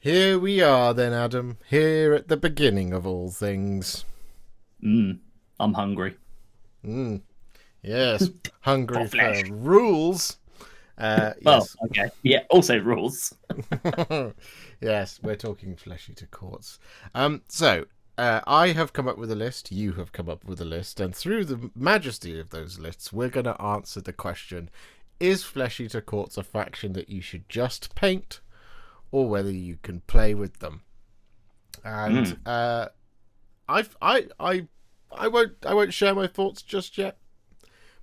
Here we are then, Adam. Here at the beginning of all things. I'm hungry. Yes, hungry For flesh. for rules. Well, Yes. okay. Yeah, also rules. Yes, we're talking Flesh Eater Courts. I have come up with a list, you have come up with a list, and through the majesty of those lists, we're going to answer the question, is Flesh Eater Courts a faction that you should just paint, or whether you can play with them? And I won't share my thoughts just yet,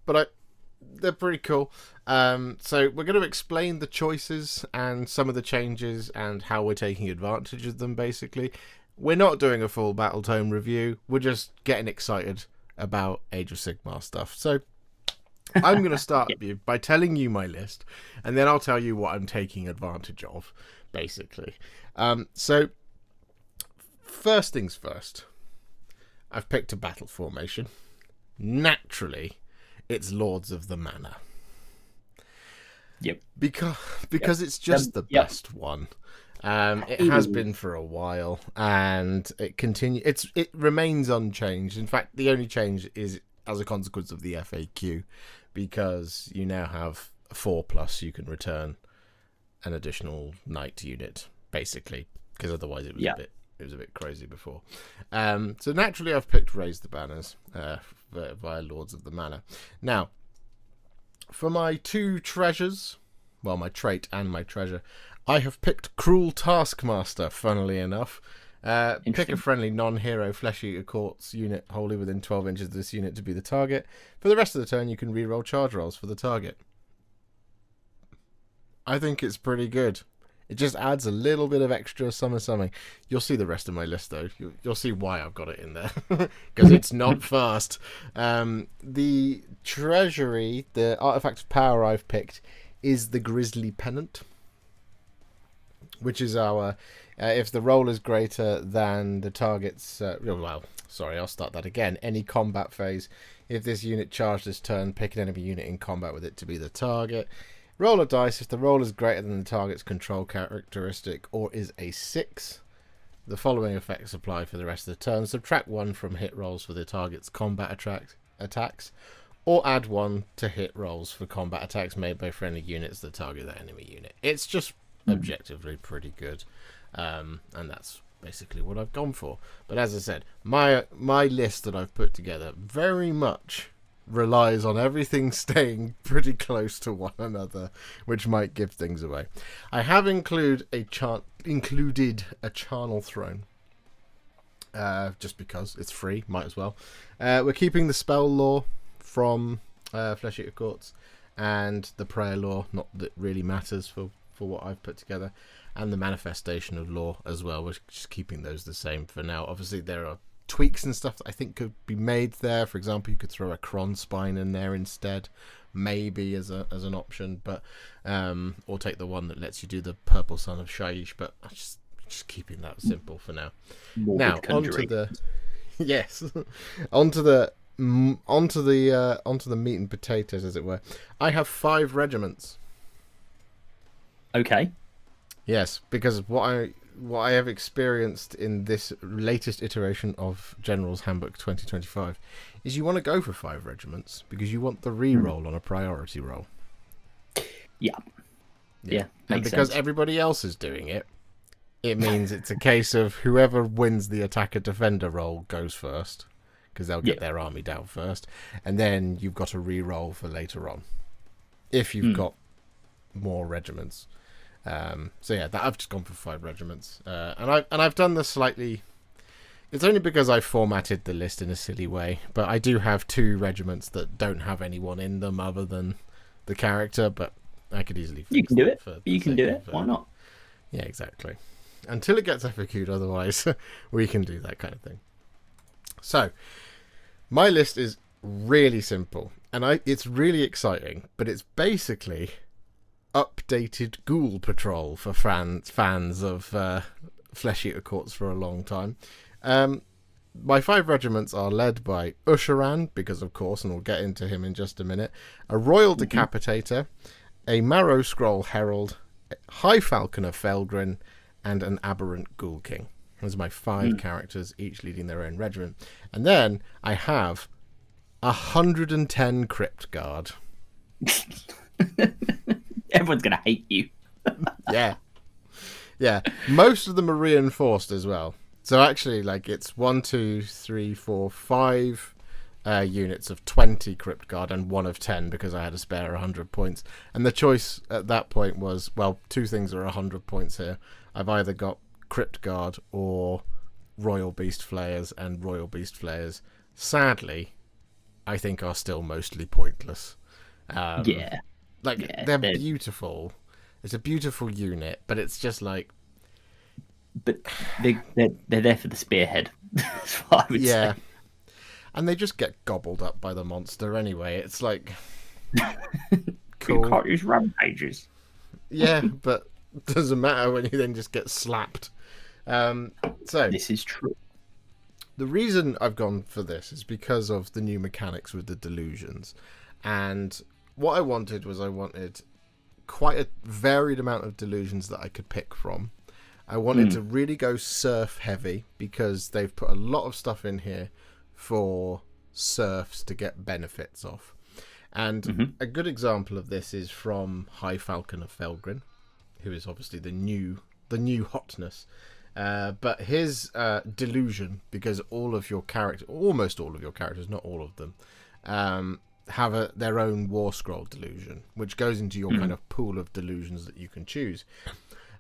but they're pretty cool. So we're going to explain the choices and some of the changes and how we're taking advantage of them, basically. We're not doing a full Battletome review. We're just getting excited about Age of Sigmar stuff. So I'm going to start by telling you my list, and then I'll tell you what I'm taking advantage of, basically. So first things first. I've picked a battle formation. Naturally, it's Lords of the Manor. Yep. Because it's just the best one. It has been for a while, and it remains unchanged. In fact, the only change is as a consequence of the FAQ, because you now have 4+. You can return an additional knight unit, basically, because otherwise it was a bit crazy before. So naturally, I've picked Raise the Banners via Lords of the Manor. Now, for my two treasures, well, my trait and my treasure, I have picked Cruel Taskmaster, funnily enough. Pick a friendly non-hero Flesh Eater Courts unit wholly within 12 inches of this unit to be the target. For the rest of the turn, you can reroll charge rolls for the target. I think it's pretty good. It just adds a little bit of extra something. You'll see the rest of my list, though. You'll see why I've got it in there. Because it's not fast. The treasury, the artifact of power I've picked, is the Grizzly Pennant, which is our... if the roll is greater than the target's... I'll start that again. Any combat phase. If this unit charged this turn, pick an enemy unit in combat with it to be the target. Roll a dice. If the roll is greater than the target's control characteristic or is a 6, the following effects apply for the rest of the turn. Subtract 1 from hit rolls for the target's combat attacks, or add 1 to hit rolls for combat attacks made by friendly units that target that enemy unit. It's just objectively pretty good, and that's basically what I've gone for. But as I said, my list that I've put together very much relies on everything staying pretty close to one another, which might give things away. I have included a charnel throne, just because it's free, might as well. We're keeping the spell lore from Flesh Eater Courts, and the prayer lore, not that really matters for what I've put together, and the manifestation of lore as well. We're just keeping those the same for now. Obviously there are tweaks and stuff that I think could be made there. For example, you could throw a Kron spine in there instead, maybe as an option, but or take the one that lets you do the Purple Son of Shaiish, but I'm just keeping that simple for now. Now onto the onto the meat and potatoes, as it were. I have 5 regiments. Okay. Yes, because what I have experienced in this latest iteration of General's Handbook 2025 is you want to go for 5 regiments because you want the re-roll on a priority roll. Yeah. And because everybody else is doing it, it means it's a case of whoever wins the attacker-defender roll goes first, because they'll get their army down first, and then you've got a re-roll for later on if you've got more regiments. I've just gone for 5 regiments, and I've done this slightly. It's only because I formatted the list in a silly way, but I do have 2 regiments that don't have anyone in them other than the character. But I could easily fix you can do it. it. Why not? Yeah, exactly. Until it gets FAQ'd, otherwise we can do that kind of thing. So my list is really simple, and it's really exciting, but it's basically updated Ghoul Patrol for fans of Flesh Eater Courts for a long time. My 5 regiments are led by Ushoran, because of course, and we'll get into him in just a minute, a Royal Decapitator, a Marrow Scroll Herald, High Falconer Felgrin, and an aberrant Ghoul King. Those are my 5 characters, each leading their own regiment. And then I have 110 Crypt Guard. Everyone's gonna hate you. Yeah. Yeah. Most of them are reinforced as well. So actually, like, it's 1, 2, 3, 4, 5 units of 20 Crypt Guard and 1 of 10 because I had to spare 100 points. And the choice at that point was, well, 2 things are 100 points here. I've either got Crypt Guard or Royal Beast Flayers, and Royal Beast Flayers, sadly, I think are still mostly pointless. They're beautiful. It's a beautiful unit, but it's just like... But they're there for the spearhead. That's what I would say. And they just get gobbled up by the monster anyway. It's like... cool. You can't use rampages. Yeah, but it doesn't matter when you then just get slapped. So this is true. The reason I've gone for this is because of the new mechanics with the delusions. And what I wanted quite a varied amount of delusions that I could pick from. I wanted to really go surf heavy because they've put a lot of stuff in here for serfs to get benefits off. And a good example of this is from High Falcon of Felgrin, who is obviously the new hotness. But his delusion, because almost all of your characters, not all of them, have their own War Scroll delusion, which goes into your kind of pool of delusions that you can choose.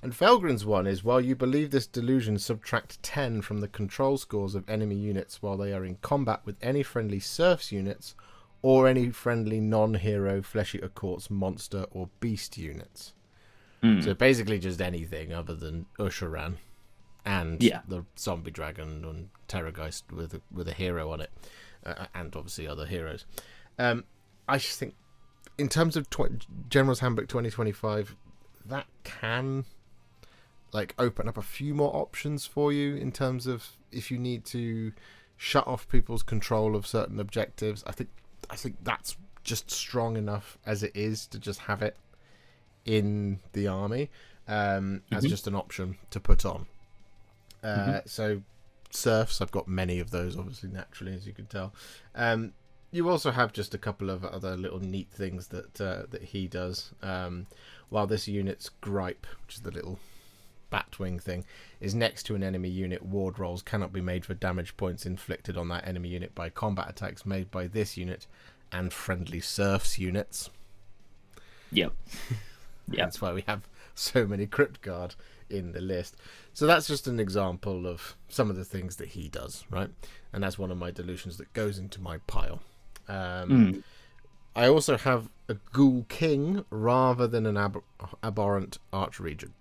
And Felgrin's one is, while you believe this delusion, subtract 10 from the control scores of enemy units while they are in combat with any friendly serfs units or any friendly non-hero Flesh Eater Courts monster or beast units. So basically just anything other than Ushoran and the zombie dragon and Terrorgheist with a hero on it, and obviously other heroes. I just think, in terms of General's Handbook 2025, that can open up a few more options for you in terms of if you need to shut off people's control of certain objectives. I think that's just strong enough as it is to just have it in the army as just an option to put on. So serfs, I've got many of those, obviously, naturally, as you can tell. You also have just a couple of other little neat things that he does. While this unit's gripe, which is the little batwing thing, is next to an enemy unit, ward rolls cannot be made for damage points inflicted on that enemy unit by combat attacks made by this unit and friendly serfs units. Yep. That's why we have so many Crypt Guard in the list. So that's just an example of some of the things that he does, right? And that's one of my delusions that goes into my pile. I also have a Ghoul King rather than an abhorrent Archregent.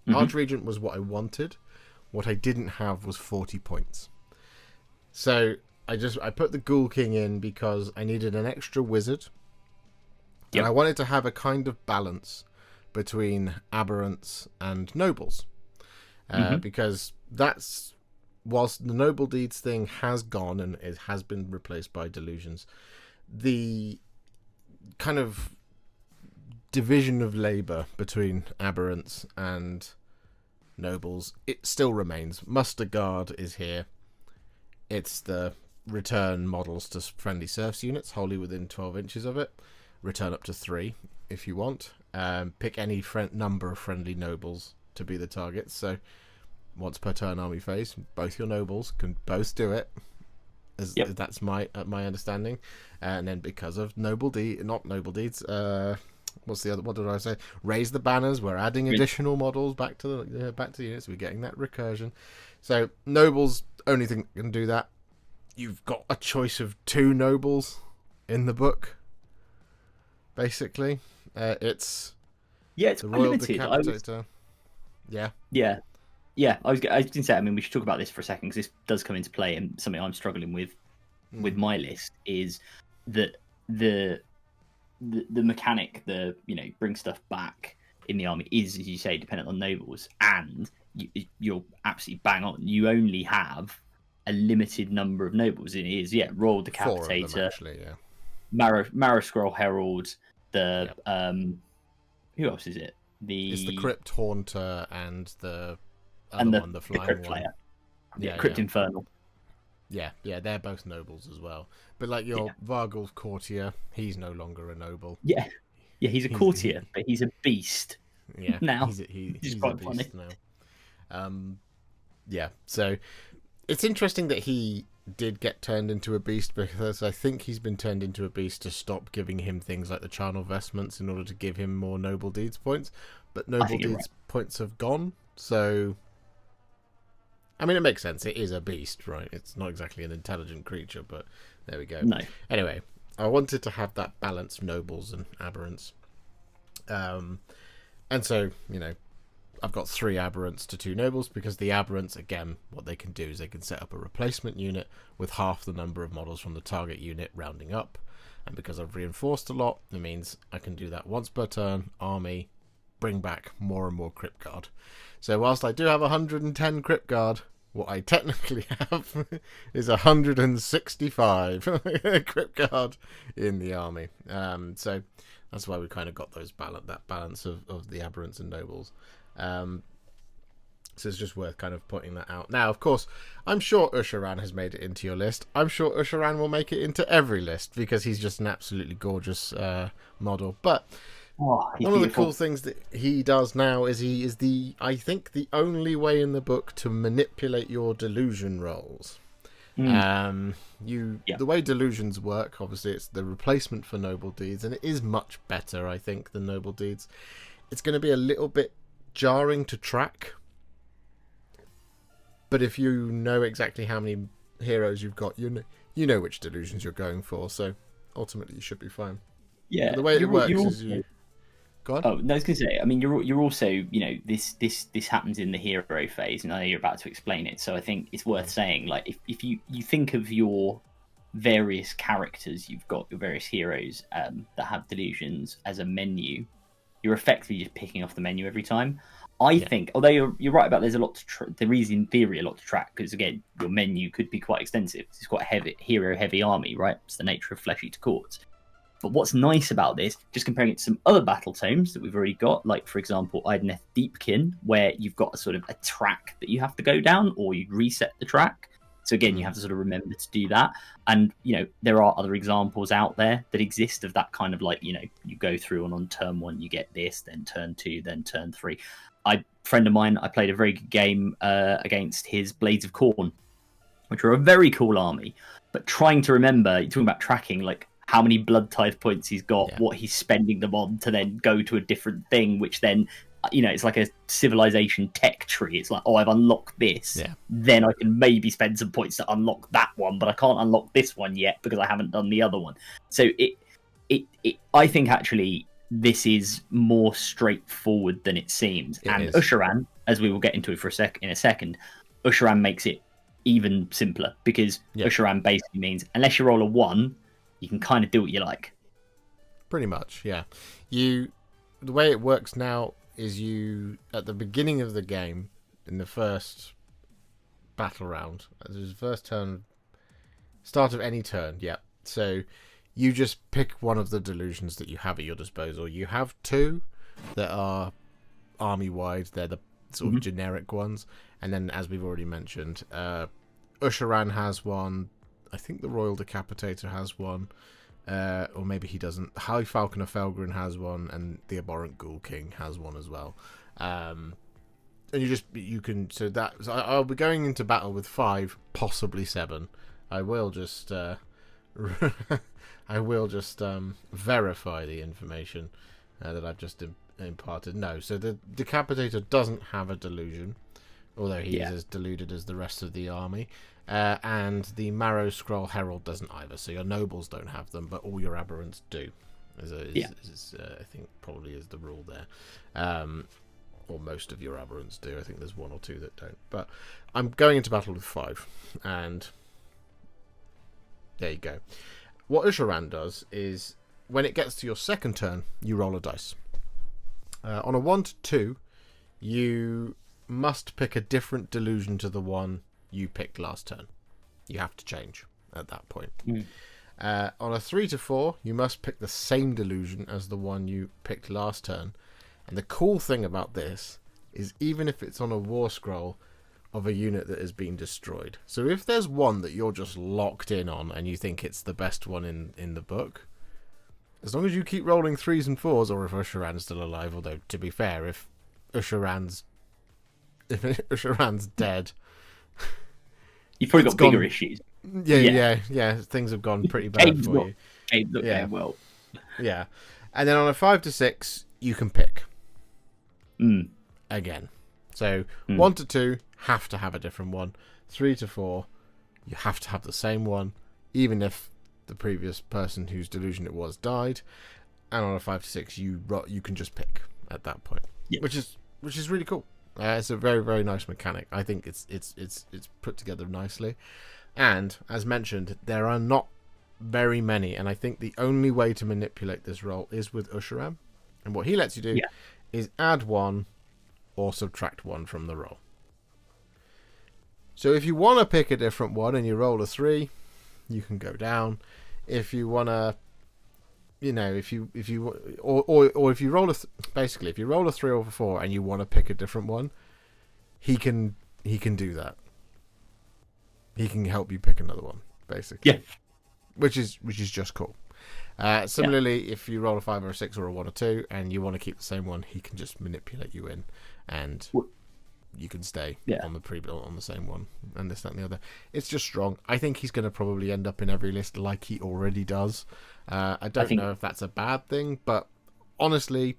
Archregent was what I wanted. What I didn't have was 40 points. So I put the Ghoul King in because I needed an extra wizard. And I wanted to have a kind of balance between aberrants and nobles. Because that's, whilst the noble deeds thing has gone and it has been replaced by delusions, the kind of division of labour between aberrants and nobles, it still remains. Muster Guard is here. It's the return models to friendly serfs units, wholly within 12 inches of it. Return up to 3 if you want. Pick any number of friendly nobles to be the targets. So once per turn army phase, both your nobles can both do it. That's my understanding. And then because of not noble deeds, what did I say? Raise the banners. We're adding additional models back to the units. We're getting that recursion. So nobles, only thing that can do that. You've got a choice of 2 nobles in the book. Basically, it's the Royal Decapitator. Yeah. I was going to say, I mean, we should talk about this for a second because this does come into play, and something I'm struggling with my list is that the mechanic, bring stuff back in the army is, as you say, dependent on nobles, and you're absolutely bang on. You only have a limited number of nobles. It is Royal Decapitator, 4 of them, actually, Marrow Scroll Herald, who else is it? It's the Crypt Haunter and the other and one, the flying Crypt one. Slayer. Yeah, Crypt Infernal. Yeah, they're both nobles as well. But like your Vargul's courtier, he's no longer a noble. Yeah, he's a courtier, but he's a beast. Yeah, now he's quite a beast funny. now. Yeah, so it's interesting that he did get turned into a beast, because I think he's been turned into a beast to stop giving him things like the charnel vestments in order to give him more noble deeds points. But noble deeds points have gone, so I mean, it makes sense. It is a beast, right? It's not exactly an intelligent creature, but there we go. No. Anyway, I wanted to have that balanced nobles and aberrants. And so, I've got 3 aberrants to 2 nobles, because the aberrants, again, what they can do is they can set up a replacement unit with half the number of models from the target unit, rounding up. And because I've reinforced a lot, it means I can do that once per turn, army, bring back more and more Crypt Guard. So whilst I do have 110 Crypt Guard, what I technically have is 165 Crypt Guard in the army. So that's why we kind of got that balance of the aberrants and nobles. So it's just worth kind of pointing that out. Now, of course, I'm sure Ushoran has made it into your list. I'm sure Ushoran will make it into every list, because he's just an absolutely gorgeous model. But one of the cool things that he does now is he is I think the only way in the book to manipulate your delusion rolls. The way delusions work, obviously, it's the replacement for noble deeds, and it is much better, I think, than noble deeds. It's going to be a little bit jarring to track, but if you know exactly how many heroes you've got, you know which delusions you're going for, so ultimately you should be fine. Yeah, but the way it works is you. Go on. Oh, no, I was going to say, I mean, you're also, this happens in the hero phase, and I know you're about to explain it, so I think it's worth saying, like, if you think of your various characters, you've got your various heroes that have delusions as a menu, you're effectively just picking off the menu every time. I think, although you're right about there's a lot there is in theory a lot to track, because again, your menu could be quite extensive. It's quite a hero-heavy army, right? It's the nature of Flesh Eater Courts. But what's nice about this, just comparing it to some other battle tomes that we've already got, like, for example, Ideneth Deepkin, where you've got a sort of a track that you have to go down, or you reset the track. So again, you have to sort of remember to do that. And, there are other examples out there that exist of that kind of, like, you go through, and on turn 1 you get this, then turn 2, then turn 3. Friend of mine, I played a very good game against his Blades of Khorne, which are a very cool army. But trying to remember, you're talking about tracking, like, how many blood tithe points he's got, what he's spending them on to then go to a different thing, which then, it's like a civilization tech tree. It's like, oh, I've unlocked this. Then I can maybe spend some points to unlock that one, but I can't unlock this one yet because I haven't done the other one. So I think actually this is more straightforward than it seems. Ushoran, as we will get into it in a second, Ushoran makes it even simpler, because Ushoran basically means unless you roll a 1, you can kind of do what you like. Pretty much, yeah. The way it works now is at the beginning of the game, in the first battle round, the first turn, start of any turn, so you just pick one of the delusions that you have at your disposal. You have 2 that are army-wide. They're the sort of generic ones. And then, as we've already mentioned, Ushoran has one. I think the Royal Decapitator has one, or maybe he doesn't. High Falcon of Felgren has one, and the Abhorrent Ghoul King has one as well. And you can. So I'll be going into battle with 5, possibly 7. I will just verify the information that I've just imparted. No, so the Decapitator doesn't have a delusion, although he is as deluded as the rest of the army. And the Marrow Scroll Herald doesn't either, so your nobles don't have them, but all your aberrants do. I think probably is the rule there. Or most of your aberrants do. I think there's 1 or 2 that don't. But I'm going into battle with 5, and there you go. What Ushoran does is, when it gets to your second turn, you roll a dice. On a 1 to 2, you must pick a different delusion to the one you picked last turn. You have to change at that point. On a 3 to 4, you must pick the same delusion as the one you picked last turn, And the cool thing about this is even if it's on a war scroll of a unit that has been destroyed. So if there's one that you're just locked in on and you think it's the best one in the book, as long as you keep rolling 3s and 4s, or if Ushoran's still alive, although to be fair, if Ushoran's dead, you've probably got bigger issues. Yeah. Things have gone pretty bad for you. Game's not going well. Yeah. And then on a 5 to 6, you can pick. Again. So 1 to 2, have to have a different one. 3 to 4, you have to have the same one, even if the previous person whose delusion it was died. And on a 5 to 6, you can just pick at that point, which is really cool. It's a very, very nice mechanic. I think it's put together nicely. And as mentioned, there are not very many, and I think the only way to manipulate this roll is with Ushoran. And what he lets you do is add 1 or subtract 1 from the roll. So if you want to pick a different one and you roll a 3, you can go down. If you want to, if you roll basically if you roll a 3 or a 4 and you want to pick a different one, he can do that. He can help you pick another one, basically. Yeah. Which is just cool. Similarly, if you roll a 5 or a 6 or a 1 or 2 and you want to keep the same one, he can just manipulate you in, and you can stay on the pre-built on the same one, and this, that, and the other. It's just strong. I think he's going to probably end up in every list like he already does. I don't know if that's a bad thing, but honestly,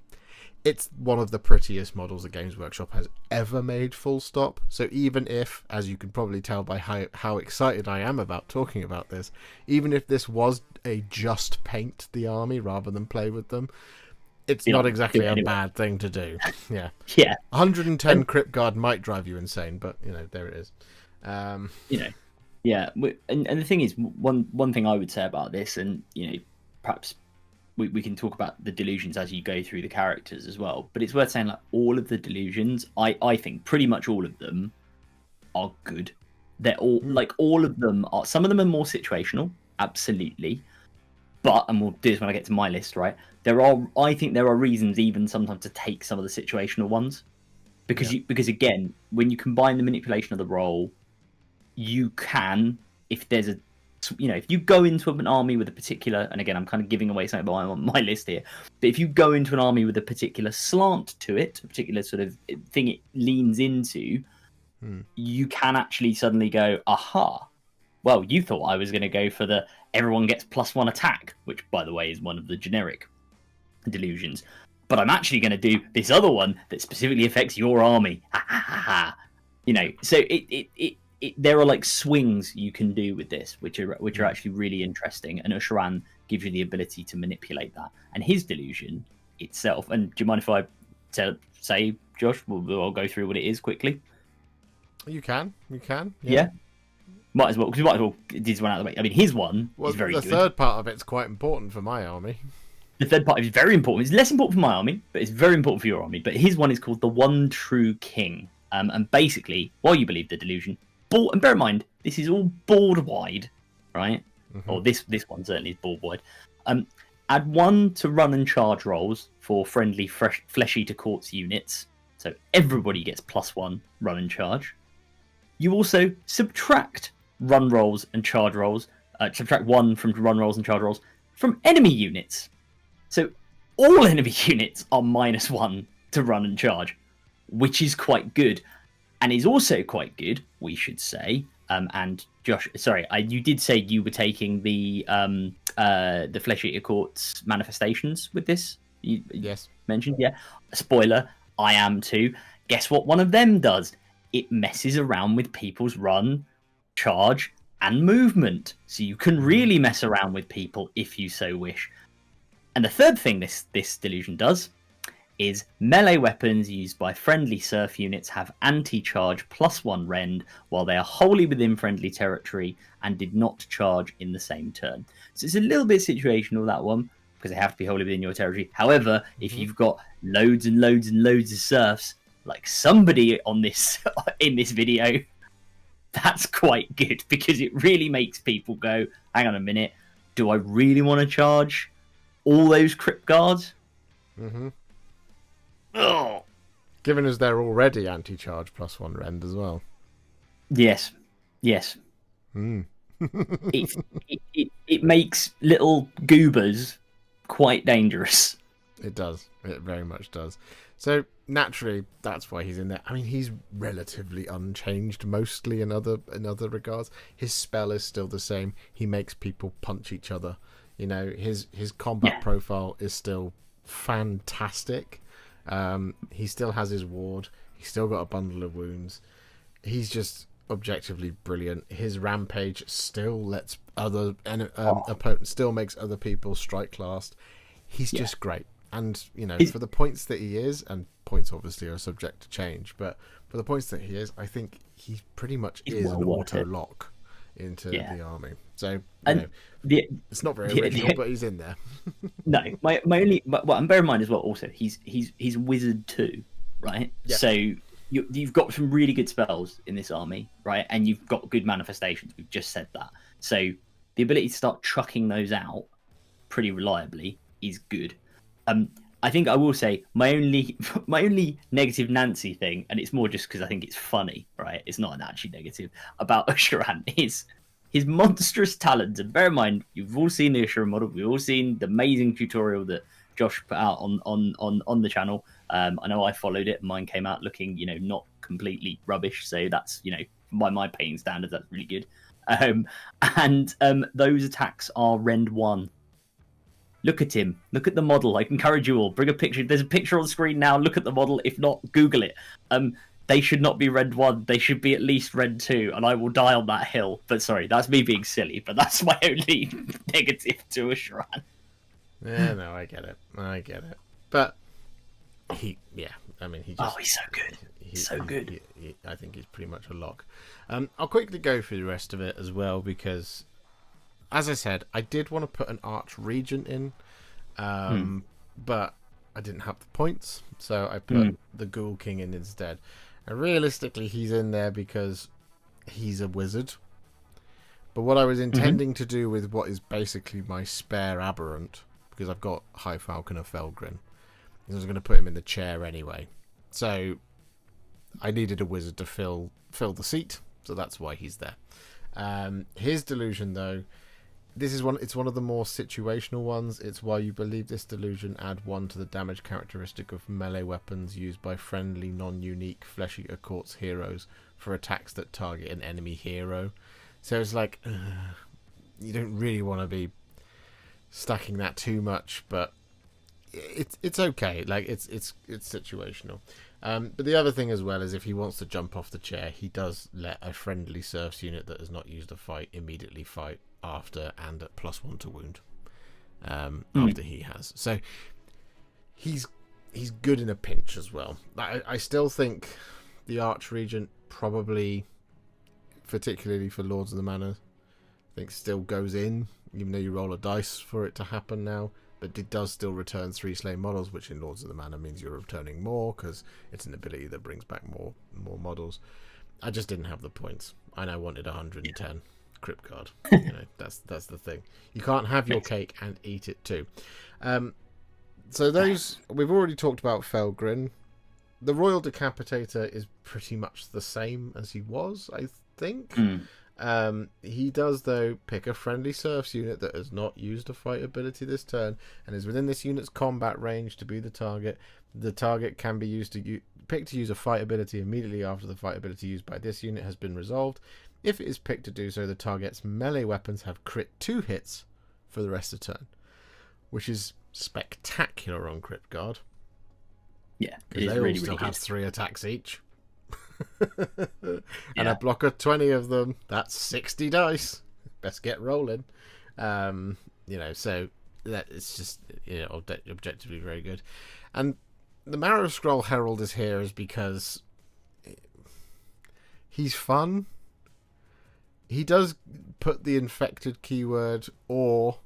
it's one of the prettiest models that Games Workshop has ever made, full stop. So even if, as you can probably tell by how excited I am about talking about this, even if this was a just paint the army rather than play with them, it's not exactly a bad thing to do. Yeah. 110 Crypt Guard might drive you insane, but, there it is. Yeah. And the thing is, one thing I would say about this, and, perhaps we can talk about the delusions as you go through the characters as well, but it's worth saying, like, all of the delusions, I think pretty much all of them are good. They're all like, all of them are, some of them are more situational, absolutely, but, and we'll do this when I get to my list, right, I think there are reasons even sometimes to take some of the situational ones, because because again, when you combine the manipulation of the role, you can, if there's a, if you go into an army with a particular, and again, I'm kind of giving away something on my list here, but if you go into an army with a particular slant to it, a particular sort of thing it leans into, you can actually suddenly go, aha, well, you thought I was going to go for the everyone gets +1 attack, which, by the way, is one of the generic delusions, but I'm actually going to do this other one that specifically affects your army. So there are like swings you can do with this, which are actually really interesting, and Ushoran gives you the ability to manipulate that. And his delusion itself, and do you mind if I say, Josh, I'll go through what it is quickly? You can. Yeah. Might as well, because we might as well just run out of the way. I mean, his one is very good. The third part of it's quite important for my army. The third part is very important. It's less important for my army, but it's very important for your army. But his one is called the One True King. And basically, while you believe the delusion, and bear in mind, this is all board wide, right? Or this one certainly is board wide. Add 1 to run and charge rolls for friendly Flesh Eater Courts units. So everybody gets +1 run and charge. You also subtract run rolls and charge rolls. Subtract 1 from run rolls and charge rolls from enemy units. So all enemy units are -1 to run and charge, which is quite good. And is also quite good, we should say. And Josh, sorry, you did say you were taking the Flesh Eater Courts manifestations with this. You mentioned, Spoiler, I am too. Guess what one of them does? It messes around with people's run, charge, and movement. So you can really mess around with people if you so wish. And the third thing this delusion does is melee weapons used by friendly surf units have anti-charge +1 rend while they are wholly within friendly territory and did not charge in the same turn. So it's a little bit situational, that one, because they have to be wholly within your territory. However, if you've got loads and loads and loads of surfs, like somebody on this in this video, that's quite good, because it really makes people go, hang on a minute, do I really want to charge all those crypt guards? Oh, Given as they're already anti-charge +1 rend as well. yes, yes. Mm. It makes little goobers quite dangerous. It does. It very much does. So naturally, that's why he's in there. I mean, he's relatively unchanged mostly in other regards. His spell is still the same. He makes people punch each other. You know, his combat profile is still fantastic. He still has his ward. He's still got a bundle of wounds. He's just objectively brilliant. His rampage still lets other opponents, still makes other people strike last. He's just great. And, you know, for the points that he is, and points obviously are subject to change, but for the points that he is, I think he pretty much is an auto-lock into the army. So, you know, it's not very original, but he's in there. No, my only... Well, and bear in mind as well, also, he's wizard too, right? Yeah. So you've got some really good spells in this army, right? And you've got good manifestations. We've just said that. So the ability to start chucking those out pretty reliably is good. I think I will say my only negative Nancy thing, and it's more just because I think it's funny, right? It's not an actually negative about Ushoran, is his monstrous talent. And bear in mind, you've all seen the Ushoran model. We've all seen the amazing tutorial that Josh put out on the channel. I know I followed it. Mine came out looking, you know, not completely rubbish. So that's, you know, by my paying standards, that's really good. And those attacks are Rend 1. Look at him. Look at the model. I encourage you all. Bring a picture. There's a picture on screen now. Look at the model. If not, Google it. They should not be Rend 1. They should be at least Rend 2, and I will die on that hill. But sorry, that's me being silly. But that's my only negative to Ushoran. Yeah, no, I get it. But I mean, he just... Oh, he's so good. He's so good. I think he's pretty much a lock. I'll quickly go through the rest of it as well, because... As I said, I did want to put an Arch Regent in, but I didn't have the points, so I put the Ghoul King in instead. And realistically, he's in there because he's a wizard. But what I was intending to do with what is basically my spare Aberrant, because I've got High Falconer Felgrin, I was going to put him in the chair anyway. So I needed a wizard to fill the seat, so that's why he's there. His delusion, though... It's one of the more situational ones. It's why you believe this delusion add 1 to the damage characteristic of melee weapons used by friendly, non-unique Flesh Eater Courts heroes for attacks that target an enemy hero. So it's like you don't really want to be stacking that too much, but it's okay. Like it's situational. But the other thing as well is if he wants to jump off the chair, he does let a friendly serfs unit that has not used a fight immediately fight after and at +1 to wound after he has. So he's good in a pinch as well. I still think the Arch Regent probably, particularly for Lords of the Manor, I think still goes in, even though you roll a dice for it to happen now. But it does still return 3 slain models, which in Lords of the Manor means you're returning more because it's an ability that brings back more models. I just didn't have the points. I now wanted 110 crypt card. You know, that's the thing. You can't have your cake and eat it too. So those we've already talked about. Felgrin, the Royal Decapitator, is pretty much the same as he was, I think. He does, though, pick a friendly serfs unit that has not used a fight ability this turn and is within this unit's combat range to be the target. The target can be used to pick to use a fight ability immediately after the fight ability used by this unit has been resolved. If it is picked to do so, the target's melee weapons have crit 2 hits for the rest of the turn, which is spectacular on Crypt Guard. Yeah, because they all still have 3 attacks each. And a block of 20 of them, that's 60 dice. Best get rolling. You know, so that it's just, you know, objectively very good. And the Marrow Scroll Herald is here is because he's fun. He does put the infected keyword, or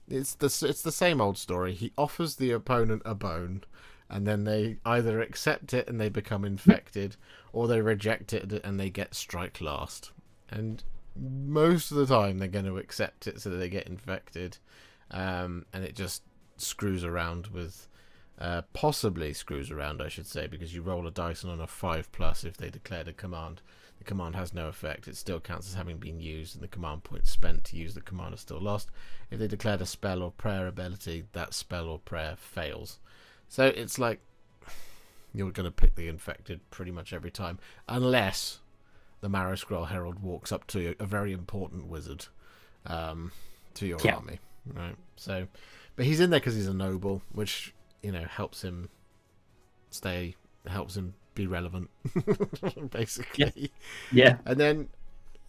it's the same old story. He offers the opponent a bone, and then they either accept it and they become infected, or they reject it and they get strike last. And most of the time they're going to accept it so that they get infected, and it just screws around with possibly screws around, I should say, because you roll a dice, and on a 5+ if they declared a command, the command has no effect. It still counts as having been used, and the command points spent to use the command are still lost. If they declared a spell or prayer ability, that spell or prayer fails. So it's like you're going to pick the infected pretty much every time, unless the Marrow Scroll Herald walks up to a very important wizard to your army, right? So, but he's in there because he's a noble, which, you know, helps him be relevant, basically. Yeah. And then,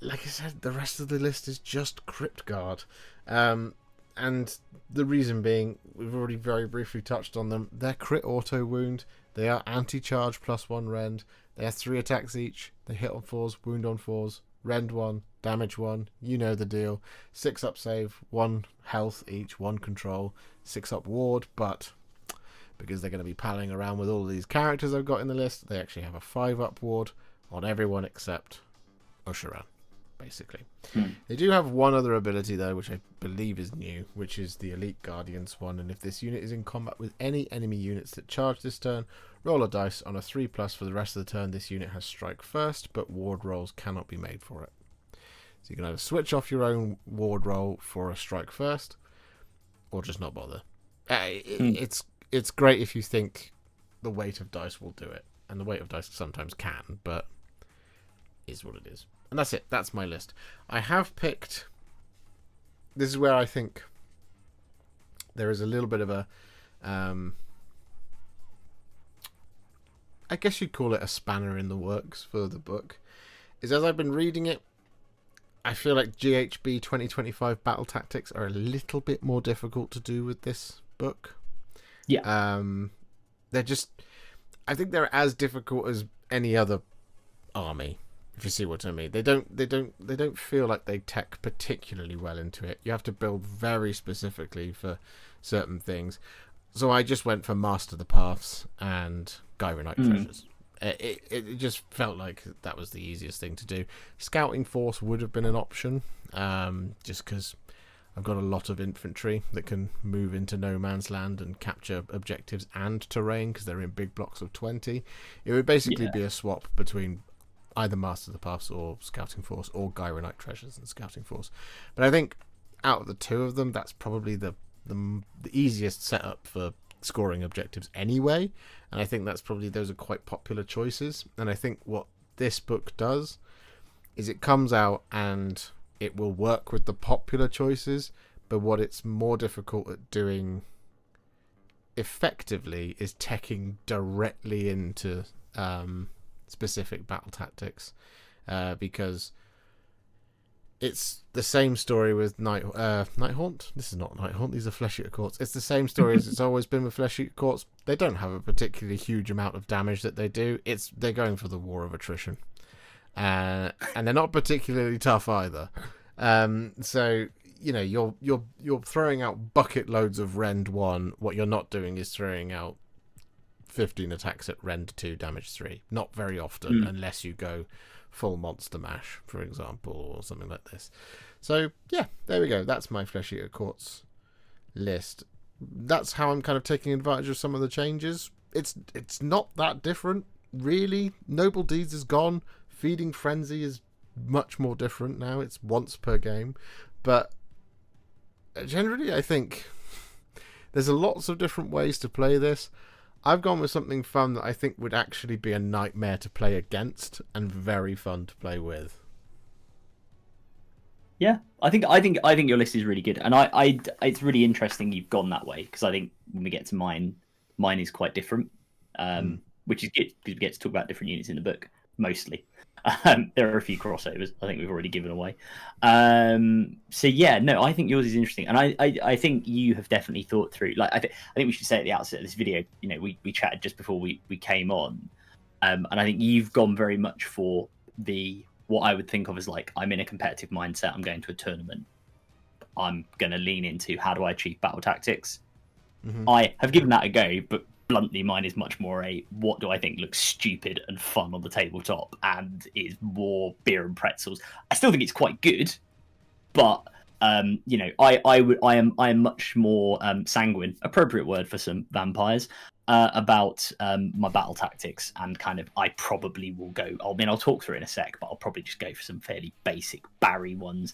like I said, the rest of the list is just Crypt Guard. And the reason being, we've already very briefly touched on them. They're crit auto wound. They are anti-charge +1 rend. They have 3 attacks each. They hit on 4s, wound on 4s, rend 1, damage 1. You know the deal. 6 up save, 1 health each, 1 control, 6 up ward, but because they're going to be palling around with all of these characters I've got in the list, they actually have a 5 up ward on everyone except Ushoran, basically. They do have one other ability, though, which I believe is new, which is the Elite Guardians one, and if this unit is in combat with any enemy units that charge this turn, roll a dice. On a 3+ for the rest of the turn, this unit has strike first, but ward rolls cannot be made for it. So you can either switch off your own ward roll for a strike first, or just not bother. It's great if you think the weight of dice will do it, and the weight of dice sometimes can, but is what it is. And that's it. That's my list. I have picked... This is where I think there is a little bit of a... I guess you'd call it a spanner in the works for the book. Is as I've been reading it, I feel like GHB 2025 Battle Tactics are a little bit more difficult to do with this book. Yeah. They're just... I think they're as difficult as any other army, if you see what I mean. They don't feel like they tech particularly well into it. You have to build very specifically for certain things. So I just went for Master the Paths and Gyronite Treasures. It just felt like that was the easiest thing to do. Scouting Force would have been an option, just because I've got a lot of infantry that can move into no man's land and capture objectives and terrain, because they're in big blocks of 20. It would basically be a swap between either Master of the Paths or Scouting Force, or Gyronite Treasures and Scouting Force. But I think out of the two of them, that's probably the easiest setup for scoring objectives anyway. And I think that's probably, those are quite popular choices. And I think what this book does is it comes out and it will work with the popular choices, but what it's more difficult at doing effectively is teching directly into specific battle tactics, because it's the same story with Nighthaunt. This is not Nighthaunt, these are Flesh Eater Courts. It's the same story as it's always been with Flesh Eater Courts. They don't have a particularly huge amount of damage that they do. They're going for the war of attrition. And they're not particularly tough either. So, you know, you're throwing out bucket loads of Rend 1. What you're not doing is throwing out 15 attacks at Rend 2, damage 3. Not very often, unless you go full Monster Mash, for example, or something like this. So, yeah, there we go. That's my Flesh Eater Courts list. That's how I'm kind of taking advantage of some of the changes. It's not that different, really. Noble Deeds is gone. Feeding Frenzy is much more different now. It's once per game. But generally, I think there's lots of different ways to play this. I've gone with something fun that I think would actually be a nightmare to play against and very fun to play with. Yeah, I think your list is really good, and it's really interesting you've gone that way, because I think when we get to mine is quite different, which is good because we get to talk about different units in the book mostly. There are a few crossovers I think we've already given away. So yeah, no, I think yours is interesting, and I think you have definitely thought through. Like I think we should say at the outset of this video, you know, we chatted just before we came on, and I think you've gone very much for what I would think of as like, I'm in a competitive mindset, I'm going to a tournament, I'm going to lean into how do I achieve battle tactics. I have given that a go, but bluntly, mine is much more what do I think looks stupid and fun on the tabletop and is more beer and pretzels. I still think it's quite good, but You know, I am much more sanguine, appropriate word for some vampires, about my battle tactics, and kind of I probably will go. I mean, I'll talk through it in a sec, but I'll probably just go for some fairly basic Barry ones.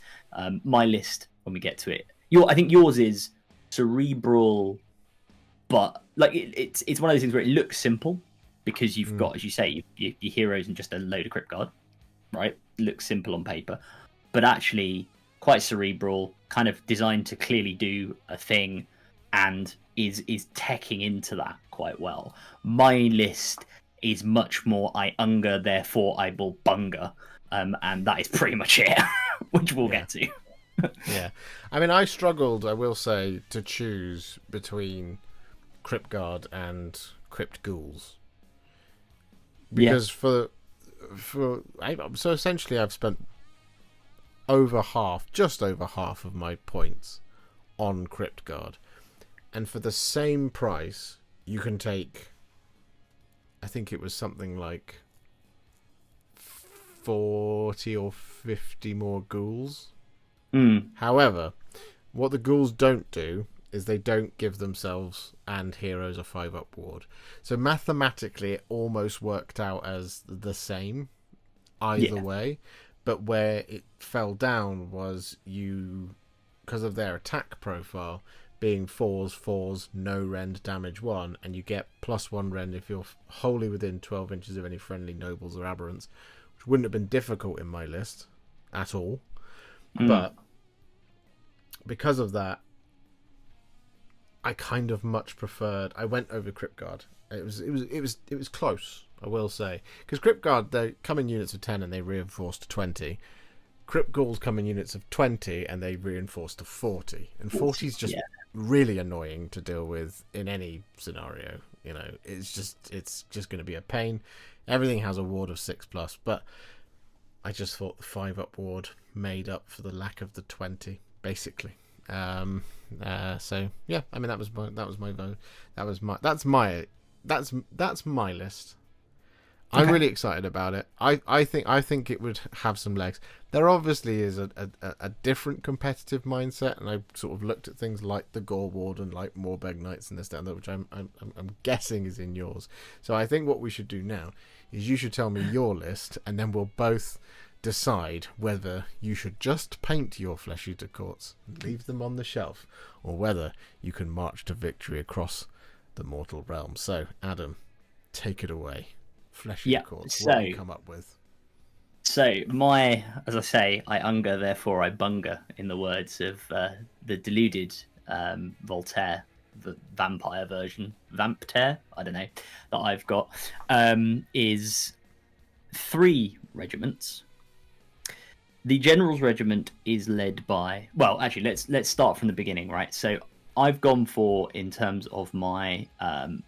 My list when we get to it, I think yours is cerebral, but like it's one of those things where it looks simple because you've got, as you say, your heroes and just a load of crypt guard, right? It looks simple on paper, but actually quite cerebral, kind of designed to clearly do a thing, and is teching into that quite well. My list is much more I unger, therefore I will bunger, and that is pretty much it, which we'll get to. Yeah, I mean, I struggled, I will say, to choose between Crypt Guard and Crypt Ghouls, because so essentially I've spent just over half of my points on Crypt Guard, and for the same price you can take, I think it was something like 40 or 50 more ghouls. However, what the ghouls don't do is they don't give themselves and heroes a 5-up ward. So mathematically it almost worked out as the same either way, but where it fell down was because of their attack profile being 4s, no rend, damage 1, and you get +1 rend if you're wholly within 12 inches of any friendly nobles or aberrants, which wouldn't have been difficult in my list at all. But because of that, I kind of much preferred. I went over Crypt Guard. It was close, I will say, because Crypt Guard, they come in units of 10 and they reinforce to 20. Crypt Ghouls come in units of 20 and they reinforce to 40, and 40 is just really annoying to deal with in any scenario. You know, it's just going to be a pain. Everything has a ward of 6+, but I just thought the 5-up ward made up for the lack of the 20, basically. So yeah, I mean, that's my list. I'm really excited about it. I think it would have some legs. There obviously is a different competitive mindset, and I sort of looked at things like the Gore Ward and like Morbeg Knights and this down there, which I'm guessing is in yours. So I think what we should do now is you should tell me your list, and then we'll both decide whether you should just paint your Flesh Eater Courts and leave them on the shelf, or whether you can march to victory across the mortal realm. So, Adam, take it away. Flesh Eater Courts, what have you come up with? So, as I say, I unger, therefore I bunger, in the words of the deluded Voltaire, the vampire version, Vamptaire, I don't know, that I've got, is 3 regiments. The General's Regiment is led by... Well, actually, let's start from the beginning, right? So I've gone for, in terms of my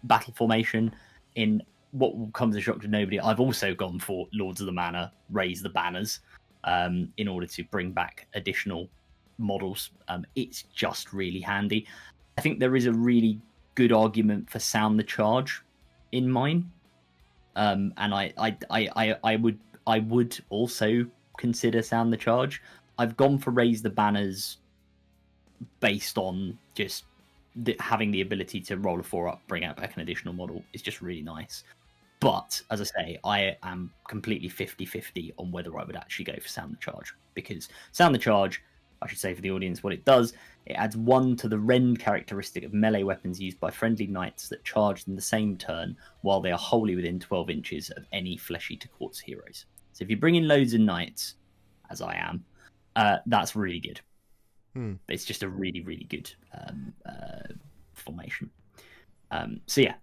battle formation, in what will come as a shock to nobody, I've also gone for Lords of the Manor, raise the banners, in order to bring back additional models. It's just really handy. I think there is a really good argument for Sound the Charge in mine, and I would also consider Sound the Charge. I've gone for Raise the Banners based on just having the ability to roll a 4-up, bring out back an additional model is just really nice. But as I say, I am completely 50-50 on whether I would actually go for Sound the Charge, because Sound the Charge, I should say for the audience what it does, it adds 1 to the rend characteristic of melee weapons used by friendly knights that charge in the same turn while they are wholly within 12 inches of any Flesh Eater Courts heroes. So if you bring in loads of knights, as I am, that's really good. It's just a really, really good formation. So yeah,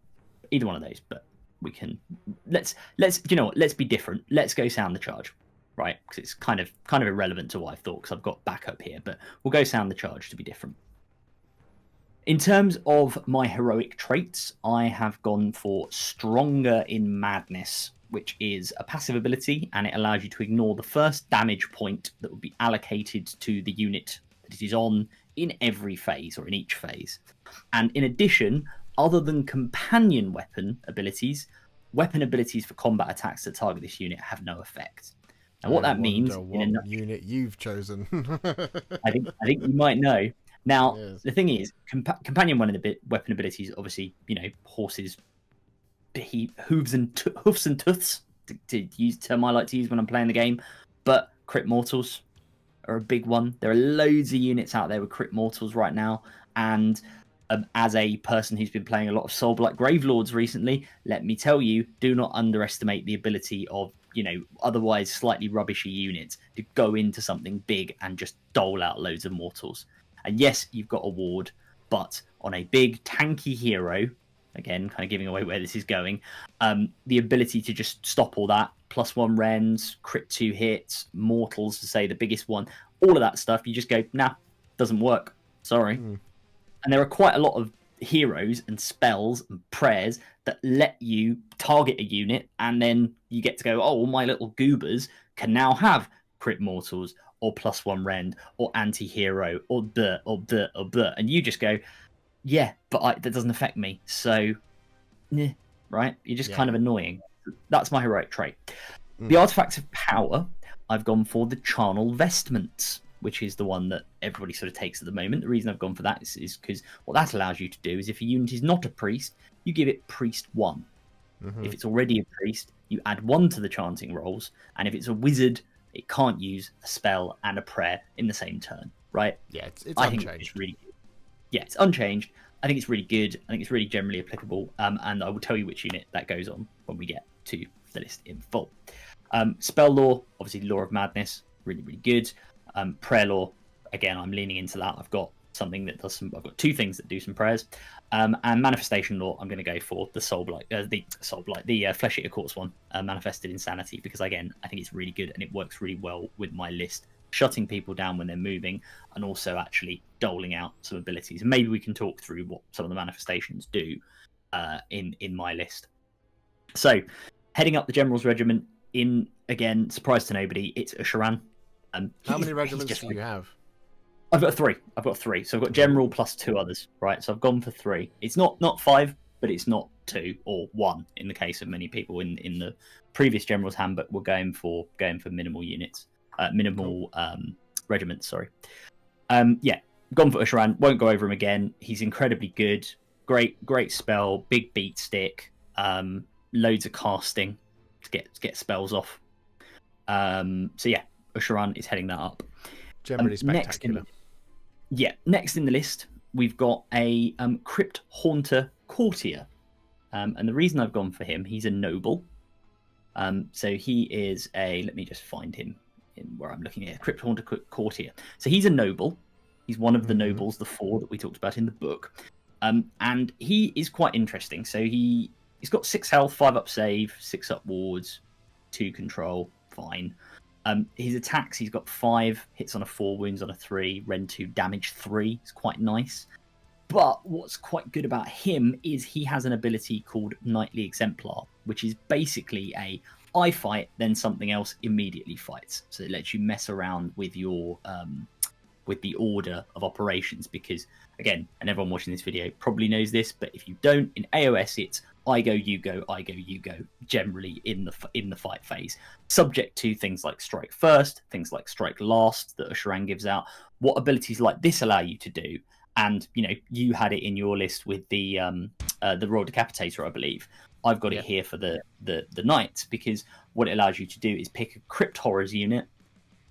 either one of those, but we can let's you know what, let's be different. Let's go Sound the Charge, right? Because it's kind of irrelevant to what I thought, because I've got backup here, but we'll go Sound the Charge to be different. In terms of my heroic traits, I have gone for Stronger in Madness, which is a passive ability, and it allows you to ignore the first damage point that would be allocated to the unit that it is on in every phase, or in each phase. And in addition, other than companion weapon abilities for combat attacks that target this unit have no effect. And what I that means, wonder in a what nutshell, unit you've chosen. I think you might know. Now, Yes. the thing is, companion one of the weapon abilities, obviously, horses, hoofs and tooths, to use the term I like to use when I'm playing the game. But crit mortals are a big one. There are loads of units out there with crit mortals right now, and as a person who's been playing a lot of Soulblight Gravelords recently, let me tell you, do not underestimate the ability of otherwise slightly rubbishy units to go into something big and just dole out loads of mortals. And yes, you've got a ward, but on a big tanky hero, again, kind of giving away where this is going, the ability to just stop all that, +1 rends, crit 2 hits, mortals to say the biggest one, all of that stuff, you just go, nah, doesn't work. Sorry. And there are quite a lot of heroes and spells and prayers that let you target a unit, and then you get to go, oh, my little goobers can now have crit mortals or +1 rend or anti-hero or the, and you just go, yeah, but that doesn't affect me. So, right? You're just kind of annoying. That's my heroic trait. The artifacts of power, I've gone for the charnel vestments, which is the one that everybody sort of takes at the moment. The reason I've gone for that is because what that allows you to do is if a unit is not a priest, you give it priest 1. If it's already a priest, you add 1 to the chanting rolls, and if it's a wizard, it can't use a spell and a prayer in the same turn, right? Yeah, it's I unchanged. think it's really good. Yeah, it's unchanged. I think it's really good. I think it's really generally applicable, and I will tell you which unit that goes on when we get to the list in full. Spell lore, obviously, Law of Madness, really, really good. Prayer lore, again, I'm leaning into that. I've got something that does some. I've got 2 things that do some prayers, and manifestation lore. I'm going to go for the the Flesh Eater Courts one, manifested insanity, because again, I think it's really good and it works really well with my list, shutting people down when they're moving, and also actually doling out some abilities. And maybe we can talk through what some of the manifestations do in my list. So, heading up the General's Regiment, in again, surprise to nobody, it's Ushoran. How many regiments do you have? I've got 3. So I've got General plus 2 others, right? So I've gone for 3. It's not 5, but it's not 2 or 1 in the case of many people in the previous General's Handbook. We're going for minimal units, regiments. Sorry. Gone for Ushoran. Won't go over him again. He's incredibly good. Great spell. Big beat stick. Loads of casting to get spells off. So yeah, Ushoran is heading that up. Generally spectacular. Next in the list, we've got a Crypt Haunter Courtier. And the reason I've gone for him, he's a noble. So he is let me just find him in where I'm looking at. Crypt Haunter Courtier. So he's a noble. He's one of the nobles, the 4 that we talked about in the book. And he is quite interesting. So he's got 6 health, 5 up save, 6 up wards, 2 control, fine. His attacks, he's got 5 hits on a 4, wounds on a 3, rend 2, damage 3. It's quite nice. But what's quite good about him is he has an ability called Knightly Exemplar, which is basically I fight, then something else immediately fights. So it lets you mess around with your with the order of operations, because again, and everyone watching this video probably knows this, but if you don't, in AOS it's I go, you go, I go, you go, generally in the fight phase, subject to things like strike first, things like strike last that Ushoran gives out. What abilities like this allow you to do? And you had it in your list with the Royal Decapitator, I believe. I've got it here for the Knights, because what it allows you to do is pick a Crypt Horrors unit,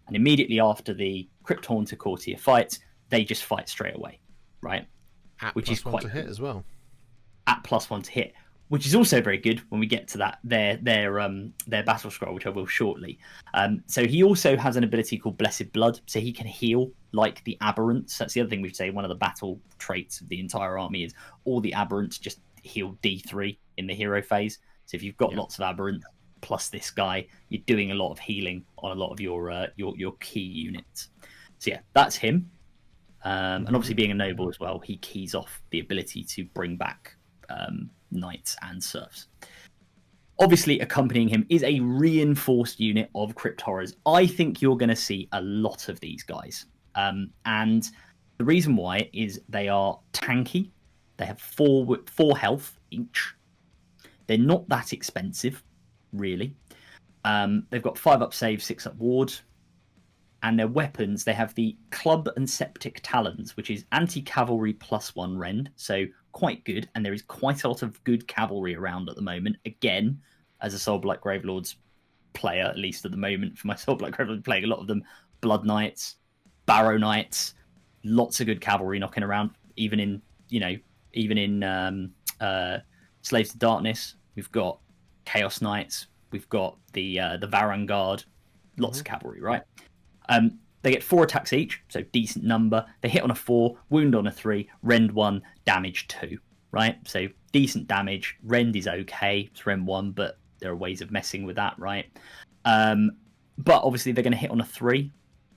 and immediately after the Crypt Haunter Courtier fights, they just fight straight away, right? Which is quite to hit as well. At +1 to hit, which is also very good when we get to that their battle scroll, which I will shortly. So he also has an ability called Blessed Blood, so he can heal like the aberrants. That's the other thing we should say. One of the battle traits of the entire army is all the aberrants just heal D3 in the hero phase. So if you've got lots of aberrants plus this guy, you're doing a lot of healing on a lot of your key units. So yeah, that's him. And obviously being a noble as well, he keys off the ability to bring back knights and serfs. Obviously accompanying him is a reinforced unit of Crypt Horrors. I think you're going to see a lot of these guys. And the reason why is they are tanky. They have 4 health each. They're not that expensive, really. They've got 5-up save, 6-up ward. And their weapons, they have the Club and Septic Talons, which is anti-cavalry +1 rend, so quite good. And there is quite a lot of good cavalry around at the moment. Again, as a Soulblight Gravelords player, at least at the moment, for my Soulblight Gravelords, playing a lot of them, Blood Knights, Barrow Knights, lots of good cavalry knocking around. Even in Slaves to Darkness, we've got Chaos Knights, we've got the Varan Guard, lots of cavalry, right? They get 4 attacks each, so decent number. They hit on a 4, wound on a 3, rend 1, damage 2, right? So decent damage. Rend is okay. It's rend 1, but there are ways of messing with that, right? But obviously they're going to hit on a 3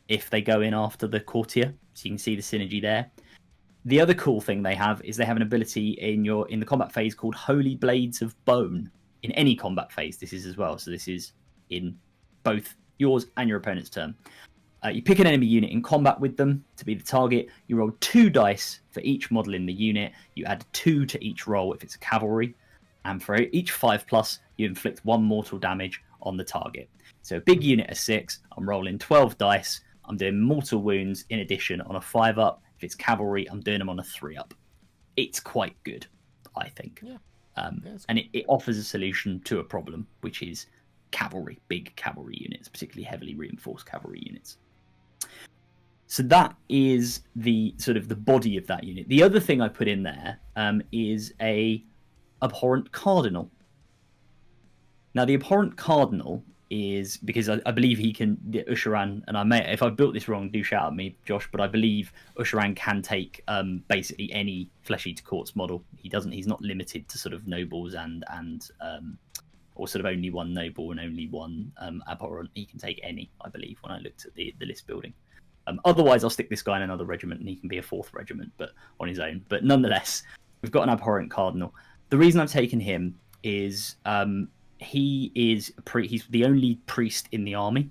if they go in after the Courtier, so you can see the synergy there. The other cool thing they have is they have an ability in the combat phase called Holy Blades of Bone. In any combat phase, this is as well. So this is in both yours and your opponent's turn. You pick an enemy unit in combat with them to be the target. You roll 2 dice for each model in the unit. You add 2 to each roll if it's a cavalry. And for each 5+, you inflict 1 mortal damage on the target. So a big unit of 6, I'm rolling 12 dice. I'm doing mortal wounds in addition on a 5-up. If it's cavalry, I'm doing them on a 3-up. It's quite good, I think. Yeah. And it offers a solution to a problem, which is cavalry, big cavalry units, particularly heavily reinforced cavalry units. So that is the sort of the body of that unit. The other thing I put in there is a Abhorrent Cardinal. Now, the Abhorrent Cardinal is because I believe he can, Ushoran, and I may, if I built this wrong, do shout at me, Josh, but I believe Ushoran can take basically any Flesh Eater Courts model. He's not limited to sort of nobles and or sort of only one noble and only one abhorrent. He can take any, I believe, when I looked at the list building. Otherwise, I'll stick this guy in another regiment, and he can be a 4th regiment, but on his own. But nonetheless, we've got an abhorrent cardinal. The reason I've taken him is he's the only priest in the army,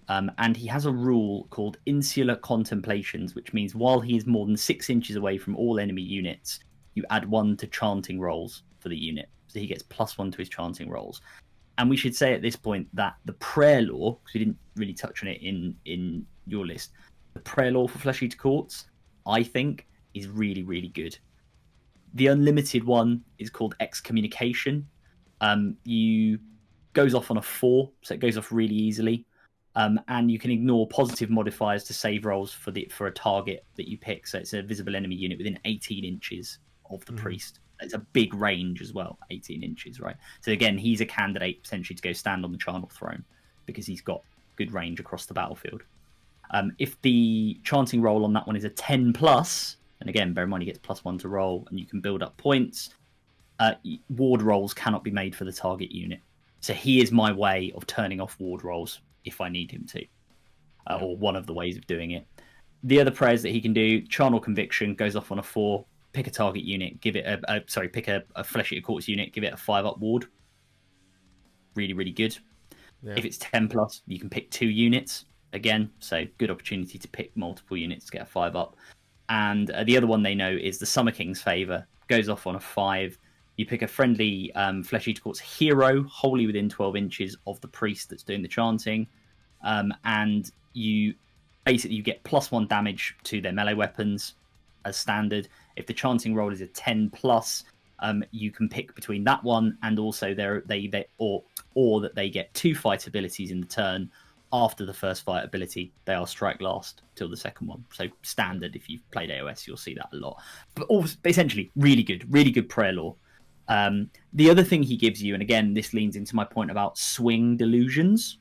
and he has a rule called Insular Contemplations, which means while he is more than 6 inches away from all enemy units, you add 1 to chanting rolls for the unit. So he gets +1 to his chanting rolls. And we should say at this point that the prayer law, because we didn't really touch on it in your list, the prayer law for Flesh Eater Courts, I think, is really, really good. The unlimited one is called Excommunication. Goes off on a 4, so it goes off really easily. And you can ignore positive modifiers to save rolls for a target that you pick. So it's a visible enemy unit within 18 inches of the priest. It's a big range as well, 18 inches, right? So again, he's a candidate potentially to go stand on the Charnel Throne because he's got good range across the battlefield. If the chanting roll on that one is a 10+, and again, bear in mind he gets +1 to roll, and you can build up points, ward rolls cannot be made for the target unit. So he is my way of turning off ward rolls if I need him to, or one of the ways of doing it. The other prayers that he can do, Charnel Conviction goes off on a 4. Pick a target unit, give it pick a Flesh Eater Courts unit, give it a 5-up ward. Really, really good. Yeah. If it's 10+, you can pick 2 units again, so good opportunity to pick multiple units to get a 5-up. And the other one they know is the Summer King's Favour, goes off on a 5. You pick a friendly Flesh Eater Courts hero, wholly within 12 inches of the priest that's doing the chanting, and you get +1 damage to their melee weapons as standard. If the chanting roll is a 10+, you can pick between that one and also that they get 2 fight abilities in the turn. After the first fight ability, they are strike last till the second one. So standard, if you've played AOS, you'll see that a lot. But also, essentially, really good prayer law. The other thing he gives you, and again, this leans into my point about swing delusions.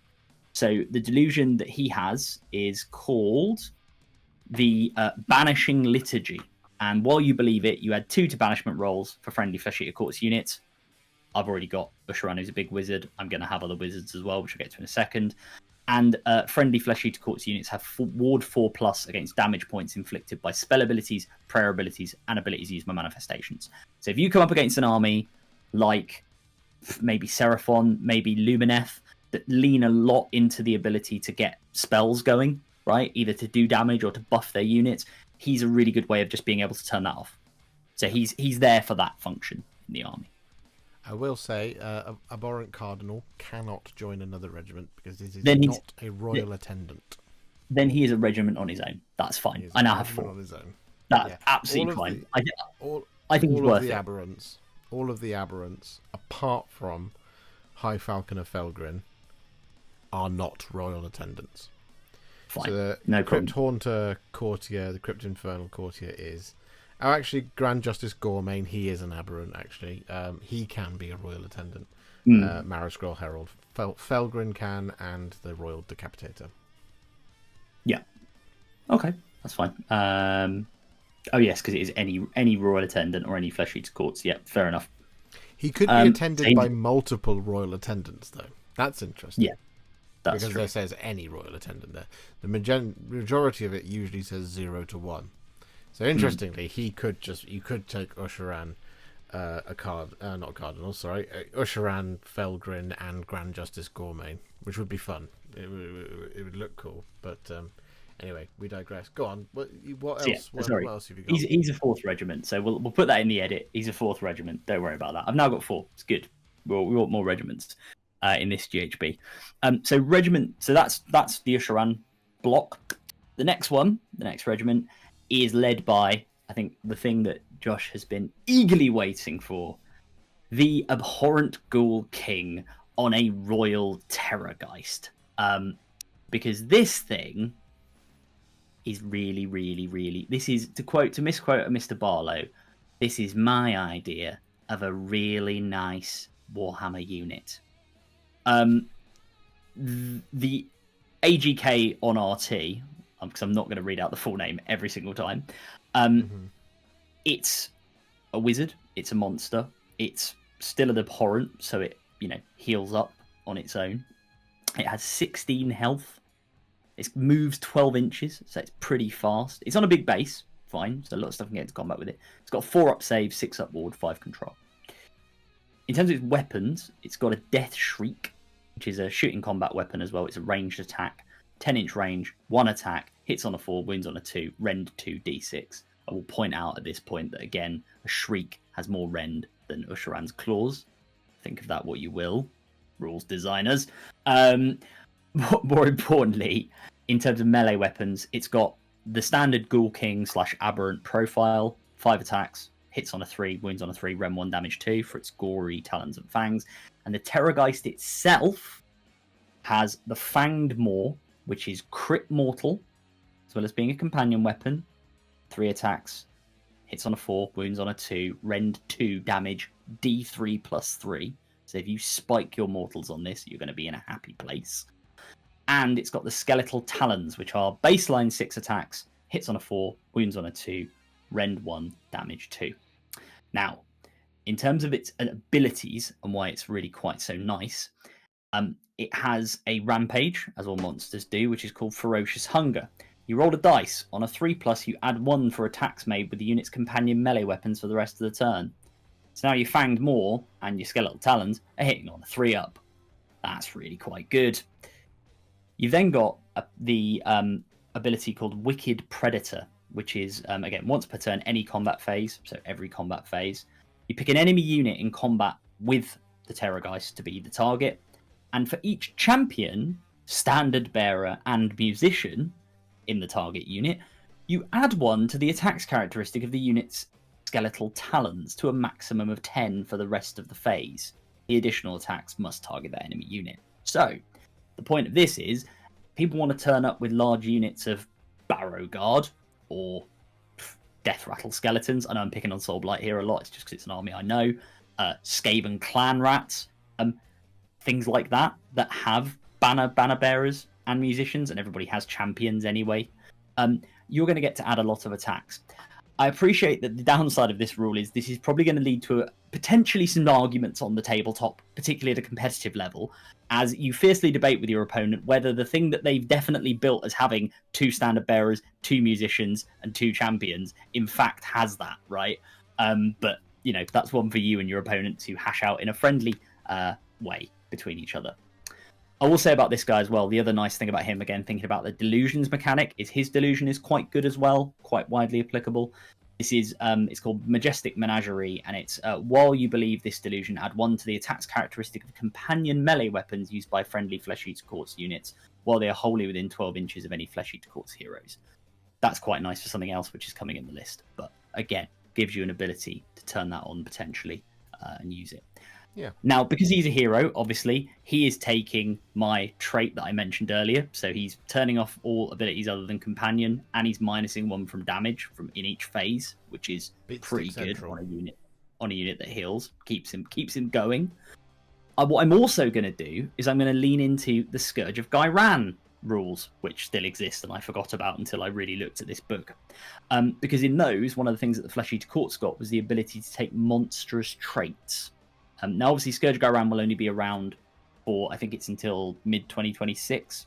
So the delusion that he has is called the Banishing Liturgy. And while you believe it, you add 2 to banishment rolls for friendly Flesh Eater Courts units. I've already got Ushoran, who's a big wizard. I'm going to have other wizards as well, which I'll get to in a second. And friendly Flesh Eater Courts units have ward 4+ against damage points inflicted by spell abilities, prayer abilities, and abilities used by manifestations. So if you come up against an army like maybe Seraphon, maybe Lumineth, that lean a lot into the ability to get spells going, right? Either to do damage or to buff their units, he's a really good way of just being able to turn that off. So he's there for that function in the army. I will say, Abhorrent Cardinal cannot join another regiment because this is Then not a royal attendant. Then he is a regiment on his own. That's fine. I now have 4. On his own. That's Yeah. absolutely fine. All I think he's all of worth the it. aberrants, all of the aberrants, apart from High Falcon of Felgrin, are not royal attendants. Fine. So the No Crypt problem. Haunter Courtier, the Crypt Infernal Courtier is. Oh, actually, Grand Justice Gormain, he is an aberrant, actually. He can be a royal attendant. Marrow Scroll Herald. Felgrin can, and the Royal Decapitator. Yeah. Okay, that's fine. Oh, yes, because it is any royal attendant or any Flesh Eater Courts. Yeah, fair enough. He could be attended by multiple royal attendants, though. That's interesting. Yeah, that's because true. there says any royal attendant there. The majority of it usually says 0 to 1. So interestingly, you could take Ushoran, not Cardinal, sorry, Ushoran, Felgrin, and Grand Justice Gormain, which would be fun. It would look cool, but anyway, we digress. Go on. What else? What else have you got? He's a 4th regiment, so we'll put that in the edit. He's a 4th regiment. Don't worry about that. I've now got 4. It's good. We want more regiments in this GHB. So regiment. So that's the Ushoran block. The next regiment, is led by, I think, the thing that Josh has been eagerly waiting for, the Abhorrent Ghoul King on a Royal Terrorgheist. Because this thing is really, really, really... This is, to misquote Mr. Barlow, this is my idea of a really nice Warhammer unit. The AGK on RT, because I'm not going to read out the full name every single time. It's a wizard. It's a monster. It's still an abhorrent, so it heals up on its own. It has 16 health. It moves 12 inches, so it's pretty fast. It's on a big base, fine. So a lot of stuff can get into combat with it. It's got 4 up save, 6 up ward, 5 control. In terms of its weapons, it's got a Death Shriek, which is a shooting combat weapon as well. It's a ranged attack. 10-inch range, 1 attack, hits on a 4, wounds on a 2, rend 2 d6. I will point out at this point that, again, a Shriek has more rend than Ushoran's Claws. Think of that what you will, rules designers. More importantly, in terms of melee weapons, it's got the standard Ghoul King / Aberrant profile, 5 attacks, hits on a 3, wounds on a 3, rend 1, damage 2 for its gory talons and fangs. And the Terrorgheist itself has the Fanged Maw, which is crit mortal, as well as being a companion weapon. 3 attacks, hits on a 4, wounds on a 2, rend 2, damage, d3 plus 3. So if you spike your mortals on this, you're going to be in a happy place. And it's got the Skeletal Talons, which are baseline 6 attacks, hits on a 4, wounds on a 2, rend 1, damage 2. Now, in terms of its abilities and why it's really quite so nice, it has a rampage, as all monsters do, which is called Ferocious Hunger. You roll a dice. On a 3+, you add 1 for attacks made with the unit's companion melee weapons for the rest of the turn. So now your Fanged Maw and your Skeletal Talons are hitting on a 3-up. That's really quite good. You've then got the ability called Wicked Predator, which is, again, once per turn, any combat phase, so every combat phase. You pick an enemy unit in combat with the Terrorgheist to be the target. And for each champion, standard bearer, and musician in the target unit, you add 1 to the attacks characteristic of the unit's Skeletal Talons to a maximum of 10 for the rest of the phase. The additional attacks must target that enemy unit. So, the point of this is, people want to turn up with large units of Barrow Guard or Death Rattle Skeletons. I know I'm picking on Soul Blight here a lot, it's just because it's an army I know. Skaven Clan Rats. Things like that have banner bearers and musicians, and everybody has champions anyway. You're going to get to add a lot of attacks. I appreciate that the downside of this rule is this is probably going to lead to potentially some arguments on the tabletop, particularly at a competitive level, as you fiercely debate with your opponent whether the thing that they've definitely built as having 2 standard bearers, 2 musicians, and 2 champions, in fact has that, right? But, that's one for you and your opponent to hash out in a friendly way between each other. I will say about this guy as well, the other nice thing about him, again, thinking about the delusions mechanic, is his delusion is quite good as well, quite widely applicable. This is it's called Majestic Menagerie, and it's while you believe this delusion, add 1 to the attack's characteristic of companion melee weapons used by friendly Flesh Eater Courts units while they are wholly within 12 inches of any Flesh Eater Courts heroes. That's quite nice for something else which is coming in the list, but again, gives you an ability to turn that on potentially and use it. Yeah. Now, because he's a hero, obviously, he is taking my trait that I mentioned earlier. So he's turning off all abilities other than companion, and he's minusing 1 from damage from in each phase, which is pretty good on a unit that heals, keeps him going. What I'm also going to do is I'm going to lean into the Scourge of Gairan rules, which still exist and I forgot about until I really looked at this book. Because in those, one of the things that the Flesh Eater Courts got was the ability to take monstrous traits. Now, obviously, Scourge of Gairan will only be around for, I think it's until mid-2026.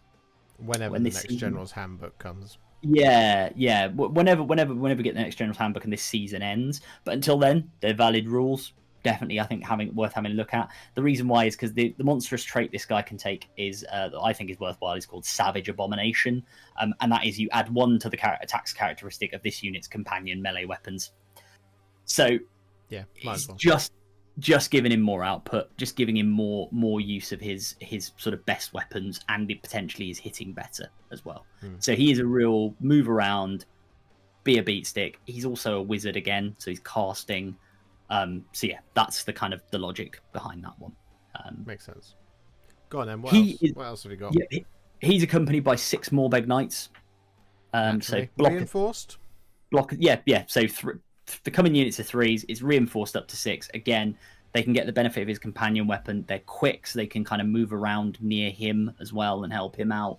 Whenever the next General's Handbook comes. Yeah. Whenever we get the next General's Handbook and this season ends. But until then, they're valid rules. Definitely, I think, worth having a look at. The reason why is because the monstrous trait this guy can take is, that I think is worthwhile, is called Savage Abomination. And that is you add 1 to the attack's characteristic of this unit's companion melee weapons. So, yeah, it's just giving him more output, just giving him more use of his sort of best weapons, and it potentially is hitting better as well. So he is a real move around, be a beat stick. He's also a wizard again, so he's casting. So yeah, that's the kind of the logic behind that one. Makes sense. Go on then. What else have you got? Yeah, he's accompanied by 6 Morbeg Knights. So reinforced. Yeah. So the coming units are 3s. It's reinforced up to 6. Again, they can get the benefit of his companion weapon. They're quick, so they can kind of move around near him as well and help him out.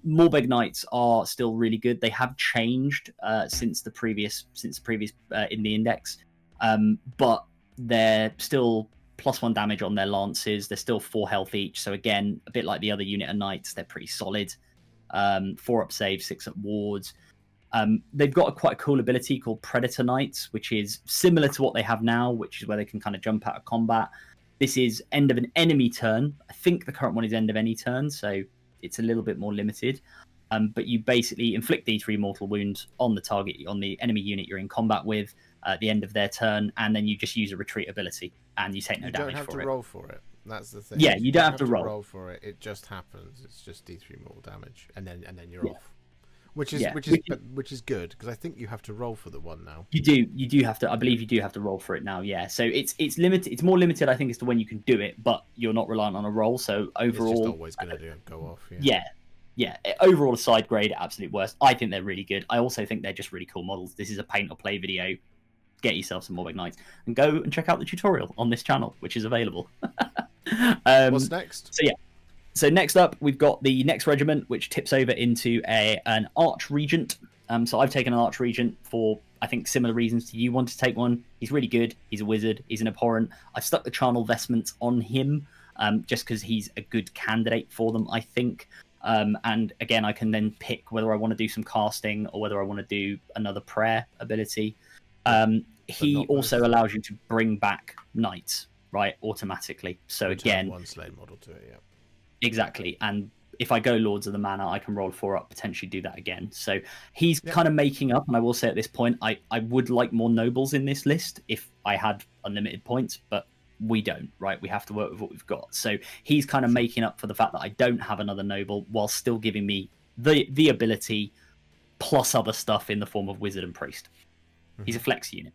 Morbeg Knights are still really good. They have changed since the previous in the index, but they're still +1 damage on their lances. They're still 4 health each. So again, a bit like the other unit of knights, they're pretty solid. 4 up save, 6 up wards. They've got quite a cool ability called Predator Knights, which is similar to what they have now, which is where they can kind of jump out of combat. This is end of an enemy turn. I think the current one is end of any turn, so it's a little bit more limited. But you basically inflict D3 mortal wounds on the target, on the enemy unit you're in combat with at the end of their turn, and then you just use a retreat ability, and you take no damage for it. You don't have to roll for it. That's the thing. Yeah, you don't have to roll for it. It just happens. It's just D3 mortal damage, and then you're off. Which is good, because I think you have to roll for the one now. You do have to. I believe you do have to roll for it now. Yeah, so it's limited. It's more limited, I think, as to when you can do it, but you're not reliant on a roll. So overall, it's just always going to go off. Yeah. Overall, a side grade, absolute worst. I think they're really good. I also think they're just really cool models. This is a paint or play video. Get yourself some Morbeg Knights and go and check out the tutorial on this channel, which is available. What's next? So next up, we've got the next regiment, which tips over into an Arch Regent. So I've taken an Arch Regent for, I think, similar reasons to you want to take one. He's really good. He's a wizard. He's an abhorrent. I've stuck the charnel vestments on him just because he's a good candidate for them, I think. And again, I can then pick whether I want to do some casting or whether I want to do another prayer ability. He also allows you to bring back knights, right, automatically. So which again, one slave model to it, yeah. Exactly, and if I go Lords of the Manor, I can roll 4 up, potentially do that again. So he's kind of making up, and I will say at this point, I would like more nobles in this list if I had unlimited points, but we don't, right? We have to work with what we've got. So he's kind of making up for the fact that I don't have another noble, while still giving me the ability plus other stuff in the form of wizard and priest. Mm-hmm. He's a flex unit.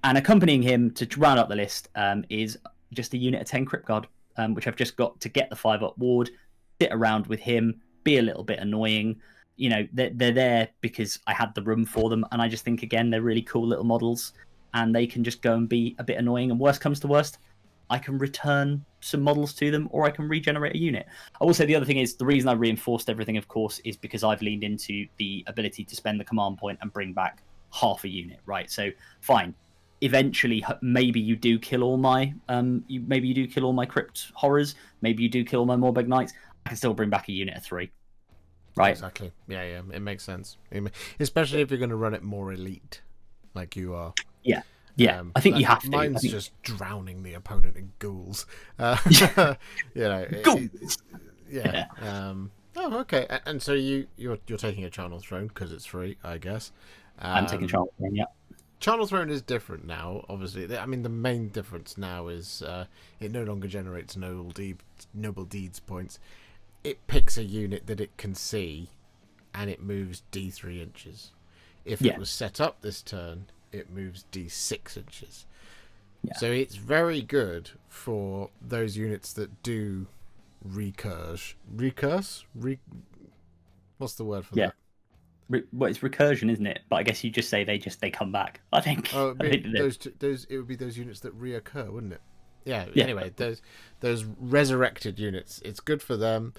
And accompanying him to round up the list is just a unit of 10 Crypt Guard. Which I've just got to get the 5-up ward, sit around with him, be a little bit annoying. You know, they're there because I had the room for them, and I just think, again, they're really cool little models, and they can just go and be a bit annoying, and worst comes to worst, I can return some models to them, or I can regenerate a unit. I will say the other thing is, the reason I reinforced everything, of course, is because I've leaned into the ability to spend the command point and bring back half a unit, right? So, fine. Eventually, maybe you do kill all my crypt horrors. Maybe you do kill all my Morbeg Knights. I can still bring back a unit of 3, right? Exactly. Yeah. It makes sense. Especially if you're going to run it more elite, like you are. Yeah. I think you have to. Mine's just drowning the opponent in ghouls. Ghouls. Yeah. Okay. And so you're taking a Charnel Throne because it's free, I guess. I'm taking Charnel Throne. Yeah. Charnel Throne is different now, obviously. I mean, the main difference now is it no longer generates noble deeds points. It picks a unit that it can see, and it moves D3 inches. If it was set up this turn, it moves D6 inches. Yeah. So it's very good for those units that do recurse. What's the word for that? Well, it's recursion, isn't it? But I guess you just say they come back. I think. Oh, it would be those units that reoccur, wouldn't it? Yeah. Anyway, those resurrected units. It's good for them.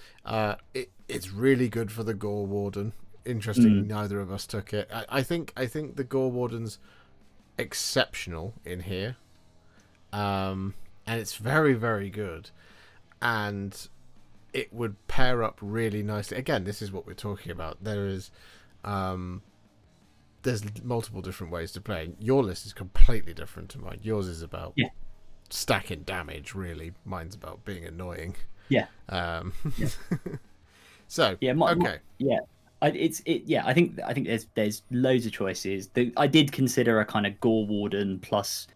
It's really good for the Gore Warden. Interesting, neither of us took it. I think the Gore Warden's exceptional in here, and it's very, very good, and it would pair up really nicely. Again, this is what we're talking about. There's multiple different ways to play. Your list is completely different to mine. Yours is about stacking damage, really. Mine's about being annoying. Yeah. So okay. I think there's loads of choices. I did consider a kind of Gore Warden plus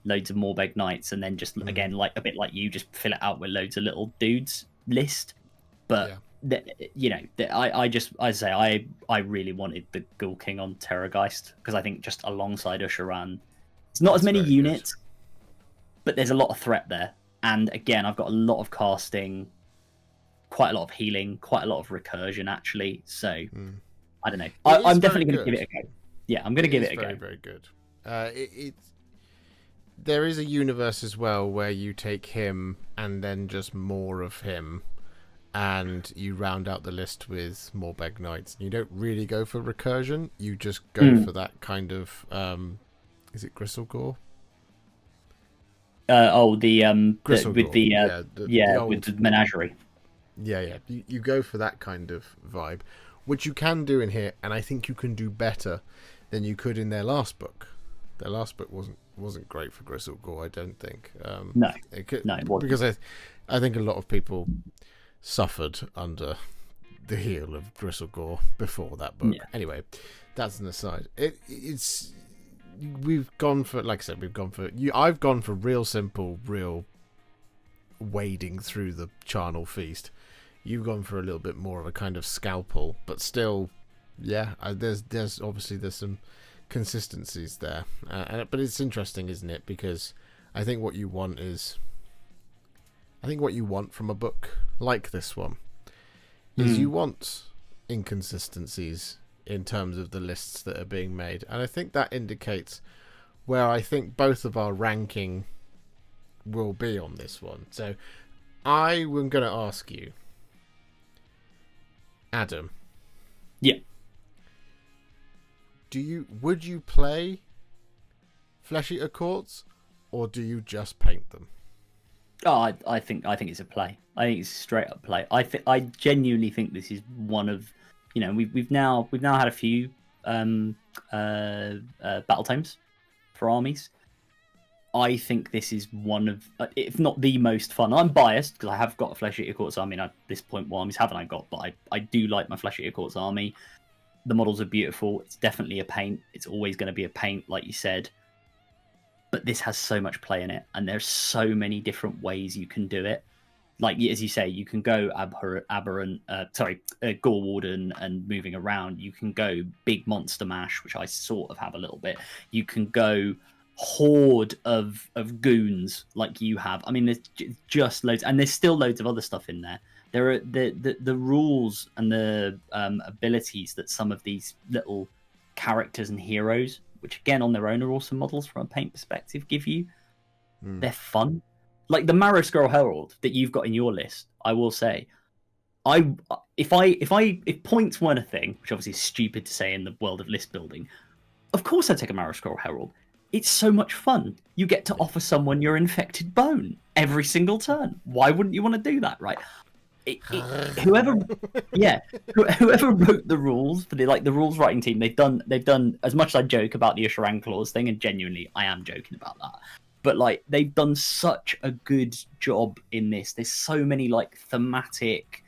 loads of Morbeg Knights, and then just again, like a bit like you, just fill it out with loads of little dudes list. But I really wanted the Ghoul King on Terrorgheist, because I think just alongside Ushoran, it's not as many units, but there's a lot of threat there. And again, I've got a lot of casting, quite a lot of healing, quite a lot of recursion actually. So I don't know. I'm definitely going to give it a go. Yeah, I'm going to give it a go. Very, very good. There is a universe as well where you take him and then just more of him, and you round out the list with Morbeg Knights. You don't really go for recursion. You just go for that kind of is it Gristlegore? With the menagerie. Yeah. You go for that kind of vibe, which you can do in here, and I think you can do better than you could in their last book. Their last book wasn't great for Gristlegore, I don't think. No, it wasn't. Because I think a lot of people suffered under the heel of Gristlegore before that book. Yeah. Anyway, that's an aside. We've gone for, like I said, I've gone for real simple, real wading through the charnel feast. You've gone for a little bit more of a kind of scalpel, but still, there's obviously some consistencies there. But it's interesting, isn't it? Because I think what you want from a book like this one is you want inconsistencies in terms of the lists that are being made, and I think that indicates where I think both of our ranking will be on this one. So I am going to ask you, Adam. Yeah. Would you play Flesh Eater Courts, or do you just paint them? Oh, I think it's a play. I think it's a straight up play. I genuinely think this is one of, we've now had a few Battletomes for armies. I think this is one of, if not the most fun. I'm biased because I have got a Flesh Eater Courts army. And at this point, what armies haven't I got? But I do like my Flesh Eater Courts army. The models are beautiful. It's definitely a paint. It's always going to be a paint, like you said. But this has so much play in it, and there's so many different ways you can do it. Like, as you say, you can go Gore Warden and moving around. You can go big monster mash, which I sort of have a little bit. You can go horde of goons like you have. I mean, there's just loads, and there's still loads of other stuff in there. There are the rules and the abilities that some of these little characters and heroes, which again on their own are awesome models from a paint perspective, give you. They're fun. Like the Marrow Scroll Herald that you've got in your list, I will say, if points weren't a thing, which obviously is stupid to say in the world of list building, of course I'd take a Marrow Scroll Herald. It's so much fun. You get to offer someone your infected bone every single turn. Why wouldn't you want to do that, right? Whoever wrote the rules for the rules writing team, they've done as much as I joke about the Ushoran clause thing, and genuinely I am joking about that, but they've done such a good job in this. There's so many thematic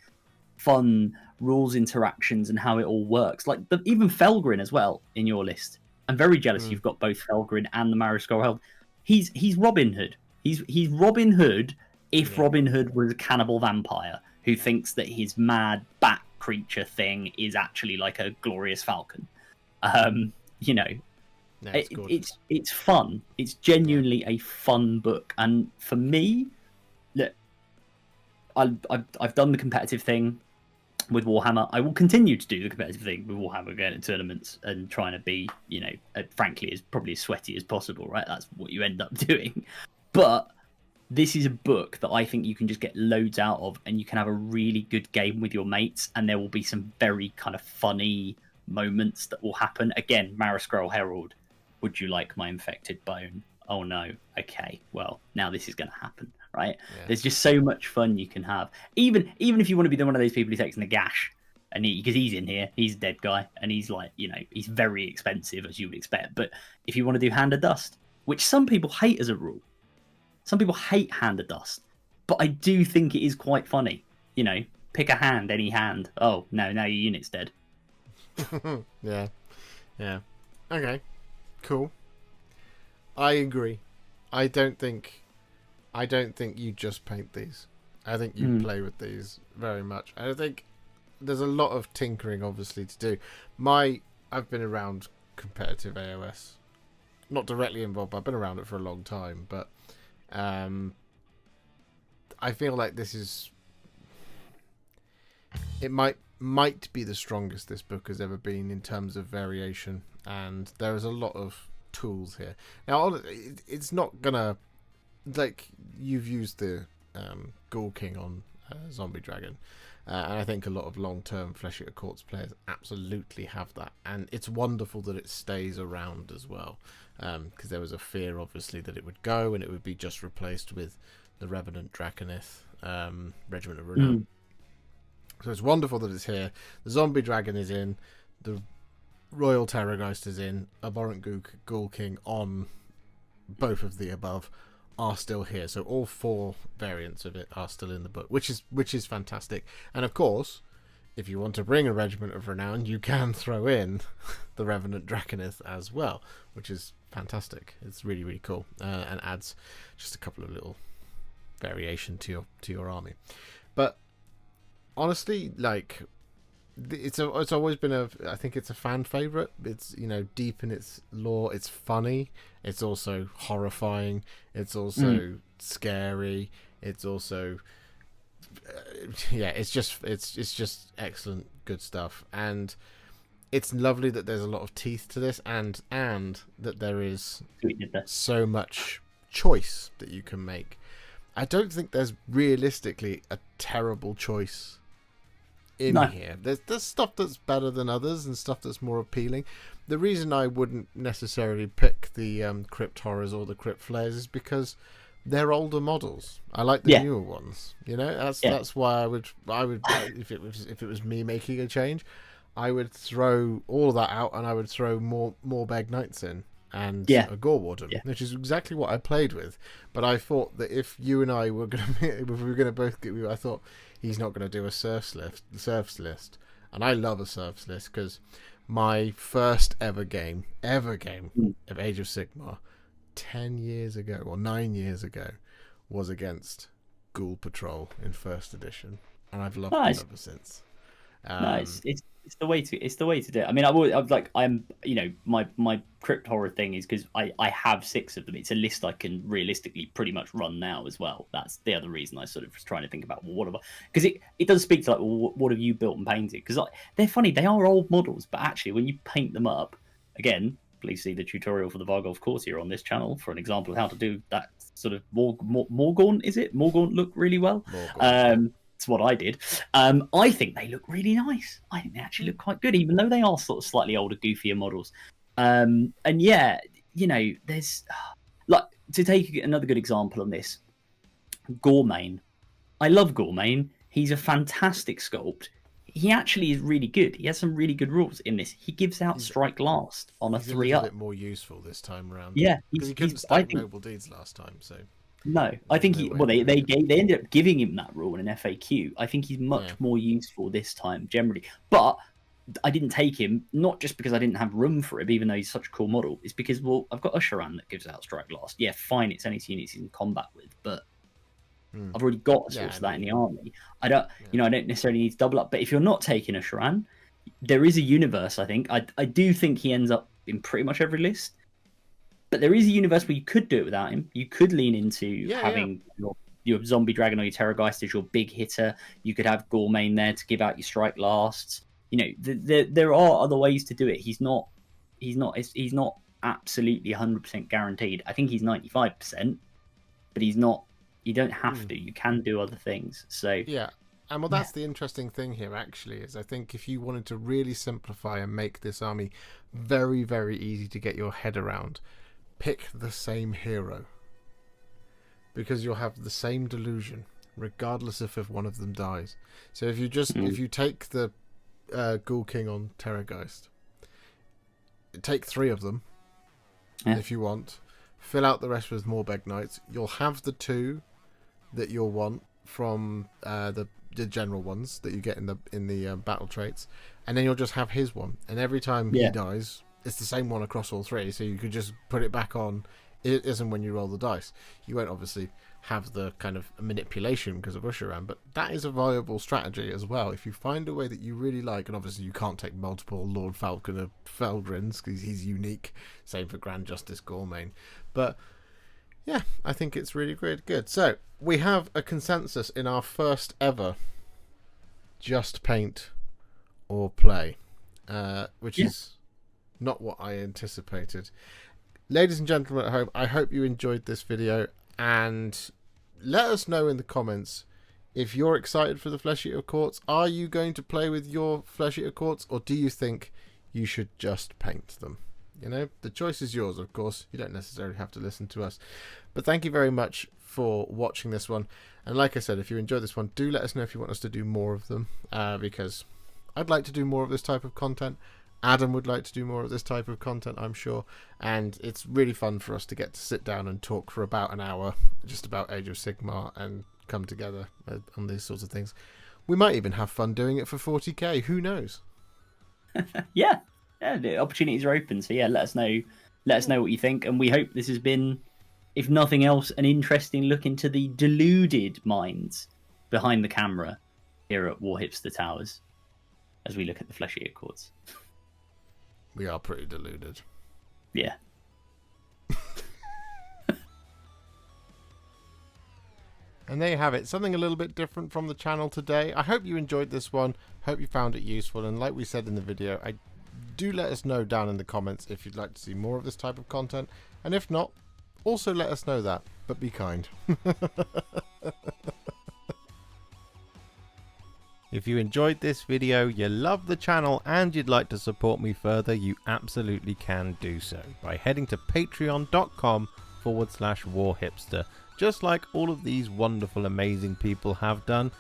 fun rules interactions and how it all works, even Felgrin as well in your list. I'm very jealous you've got both Felgrin and the Marrow Scroll Herald. He's Robin Hood. He's Robin Hood if Robin Hood was a cannibal vampire who thinks that his mad bat creature thing is actually like a glorious falcon. You know, it's fun. It's genuinely a fun book, and for me, look, I've done the competitive thing with Warhammer. I will continue to do the competitive thing with Warhammer, going to tournaments and trying to be, you know, frankly, as probably as sweaty as possible, right? That's what you end up doing. But this is a book that I think you can just get loads out of, and you can have a really good game with your mates, and there will be some very kind of funny moments that will happen. Again, Marrow Scroll Herald, would you like my infected bone? Oh no. Okay, well, now this is going to happen, right? Yeah. There's just so much fun you can have. Even if you want to be one of those people who takes in a gash, and because he's in here, he's a dead guy, and he's like, you know, he's very expensive, as you would expect. But if you want to do Hand of Dust, which some people hate as a rule, some people hate Hand of Dust, but I do think it is quite funny. You know, pick a hand, any hand. Oh, no, now your unit's dead. Yeah. Okay, cool. I agree. I don't think you just paint these. I think you play with these very much. I think there's a lot of tinkering, obviously, to do. I've been around competitive AOS. Not directly involved, but I've been around it for a long time, but I feel like this is... It might be the strongest this book has ever been in terms of variation, and there is a lot of tools here. Now, it's not gonna... Like, you've used the Ghoul King on Zombie Dragon, and I think a lot of long-term Flesh Eater Courts players absolutely have that, and it's wonderful that it stays around as well, because there was a fear, obviously, that it would go and it would be just replaced with the Revenant Draconith Regiment of Renown. So it's wonderful that it's here. The Zombie Dragon is in, the Royal Terrorgheist is in, Abhorrent Ghoul King on both of the above are still here. So all 4 variants of it are still in the book, which is fantastic. And of course, if you want to bring a Regiment of Renown, you can throw in the Revenant Draconith as well, which is fantastic. It's really, really cool, and adds just a couple of little variation to your army. But honestly, like, it's always been I think it's a fan favorite. It's, you know, deep in its lore. It's funny. It's also horrifying. It's also scary. It's also it's just excellent, good stuff. And it's lovely that there's a lot of teeth to this, and that there is so much choice that you can make. I don't think there's realistically a terrible choice in here. There's stuff that's better than others and stuff that's more appealing. The reason I wouldn't necessarily pick the Crypt Horrors or the Crypt Flares is because they're older models. I like the newer ones. You know, that's why I would if it was me making a change, I would throw all of that out and I would throw more Beg Knights in and a Gore Warden, which is exactly what I played with. But I thought that if you and I were going to both get, I thought he's not going to do a serfs list, and I love a serfs list because my first ever game of Age of Sigmar 10 years ago or 9 years ago was against Ghoul Patrol in first edition, and I've loved it ever since. Nice. It's the way to do it. I mean, I'm you know, my Crypt Horror thing is because I have 6 of them. It's a list I can realistically pretty much run now as well. That's the other reason I sort of was trying to think about, well, what have I, because it does speak to, like, well, what have you built and painted? Because they're funny. They are old models, but actually when you paint them up, again, please see the tutorial for the Vargolf Courtier on this channel for an example of how to do that sort of Morgaunt, is it? Morgaunt look really well. It's what I did. I think they look really nice. I think they actually look quite good, even though they are sort of slightly older, goofier models. And yeah, you know, there's, like, to take another good example on this, Gormain. I love Gormain. He's a fantastic sculpt. He actually is really good. He has some really good rules in this. He gives out Strike Last on a 3-up. He's a little bit more useful this time around. Yeah, because he couldn't stack Noble Deeds last time, so. No, I think they ended up giving him that rule in an FAQ. I think he's much more useful this time generally. But I didn't take him, not just because I didn't have room for him, even though he's such a cool model. It's because, well, I've got Ushoran that gives out Strike Blast. Yeah, fine, it's only two units he's in combat with, but I've already got a source of that in the army. I don't, I don't necessarily need to double up. But if you're not taking Ushoran, there is a universe, I think. I do think he ends up in pretty much every list. But there is a universe where you could do it without him. You could lean into having your Zombie Dragon or your Terrorgheist as your big hitter. You could have Gormain there to give out your Strike Lasts. There are other ways to do it. He's not absolutely 100% guaranteed. I think he's 95%, but he's not. You don't have to. You can do other things. So yeah, and well, that's the interesting thing here. Actually, is I think if you wanted to really simplify and make this army very, very easy to get your head around, pick the same hero, because you'll have the same delusion regardless if one of them dies. So if you just if you take the Ghoul King on Terrorgheist, take 3 of them if you want, fill out the rest with Morbeg Knights. You'll have the 2 that you'll want from the general ones that you get in the battle traits, and then you'll just have his one, and every time he dies it's the same one across all 3, so you could just put it back on. It isn't when you roll the dice. You won't obviously have the kind of manipulation because of Ushoran, but that is a viable strategy as well. If you find a way that you really like, and obviously you can't take multiple Lord Falconer Feldrins because he's unique, same for Grand Justice Gormain, but yeah, I think it's really good. So we have a consensus in our first ever just paint or play, which is not what I anticipated. Ladies and gentlemen at home, I hope you enjoyed this video, and let us know in the comments if you're excited for the Flesh Eater Courts. Are you going to play with your Flesh Eater Courts, or do you think you should just paint them? The choice is yours, of course. You don't necessarily have to listen to us. But thank you very much for watching this one. And like I said, if you enjoyed this one, do let us know if you want us to do more of them, because I'd like to do more of this type of content. Adam would like to do more of this type of content, I'm sure, and it's really fun for us to get to sit down and talk for about an hour just about Age of Sigmar and come together on these sorts of things. We might even have fun doing it for 40k, who knows? yeah, the opportunities are open, so yeah, let us know what you think, and we hope this has been, if nothing else, an interesting look into the deluded minds behind the camera here at Warhipster Towers as we look at the Flesh Eater Courts. We are pretty deluded. Yeah. And there you have it. Something a little bit different from the channel today. I hope you enjoyed this one. Hope you found it useful. And like we said in the video, do let us know down in the comments if you'd like to see more of this type of content. And if not, also let us know that. But be kind. If you enjoyed this video, you love the channel, and you'd like to support me further, you absolutely can do so by heading to patreon.com/warhipster, just like all of these wonderful, amazing people have done.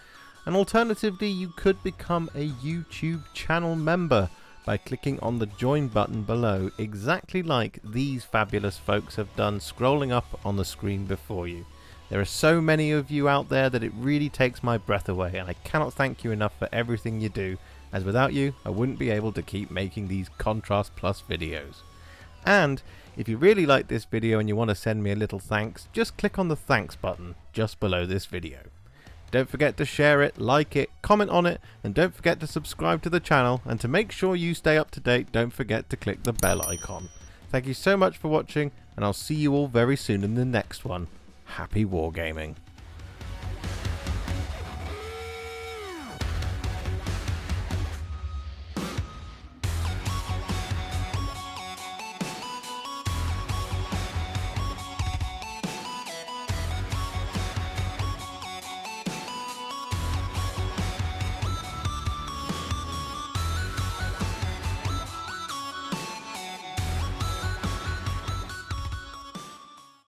And alternatively, you could become a YouTube channel member by clicking on the join button below, exactly like these fabulous folks have done, scrolling up on the screen before you. There are so many of you out there that it really takes my breath away, and I cannot thank you enough for everything you do, as without you I wouldn't be able to keep making these Contrast Plus videos. And if you really like this video and you want to send me a little thanks, just click on the thanks button just below this video. Don't forget to share it, like it, comment on it, and don't forget to subscribe to the channel, and to make sure you stay up to date, don't forget to click the bell icon. Thank you so much for watching, and I'll see you all very soon in the next one. Happy wargaming.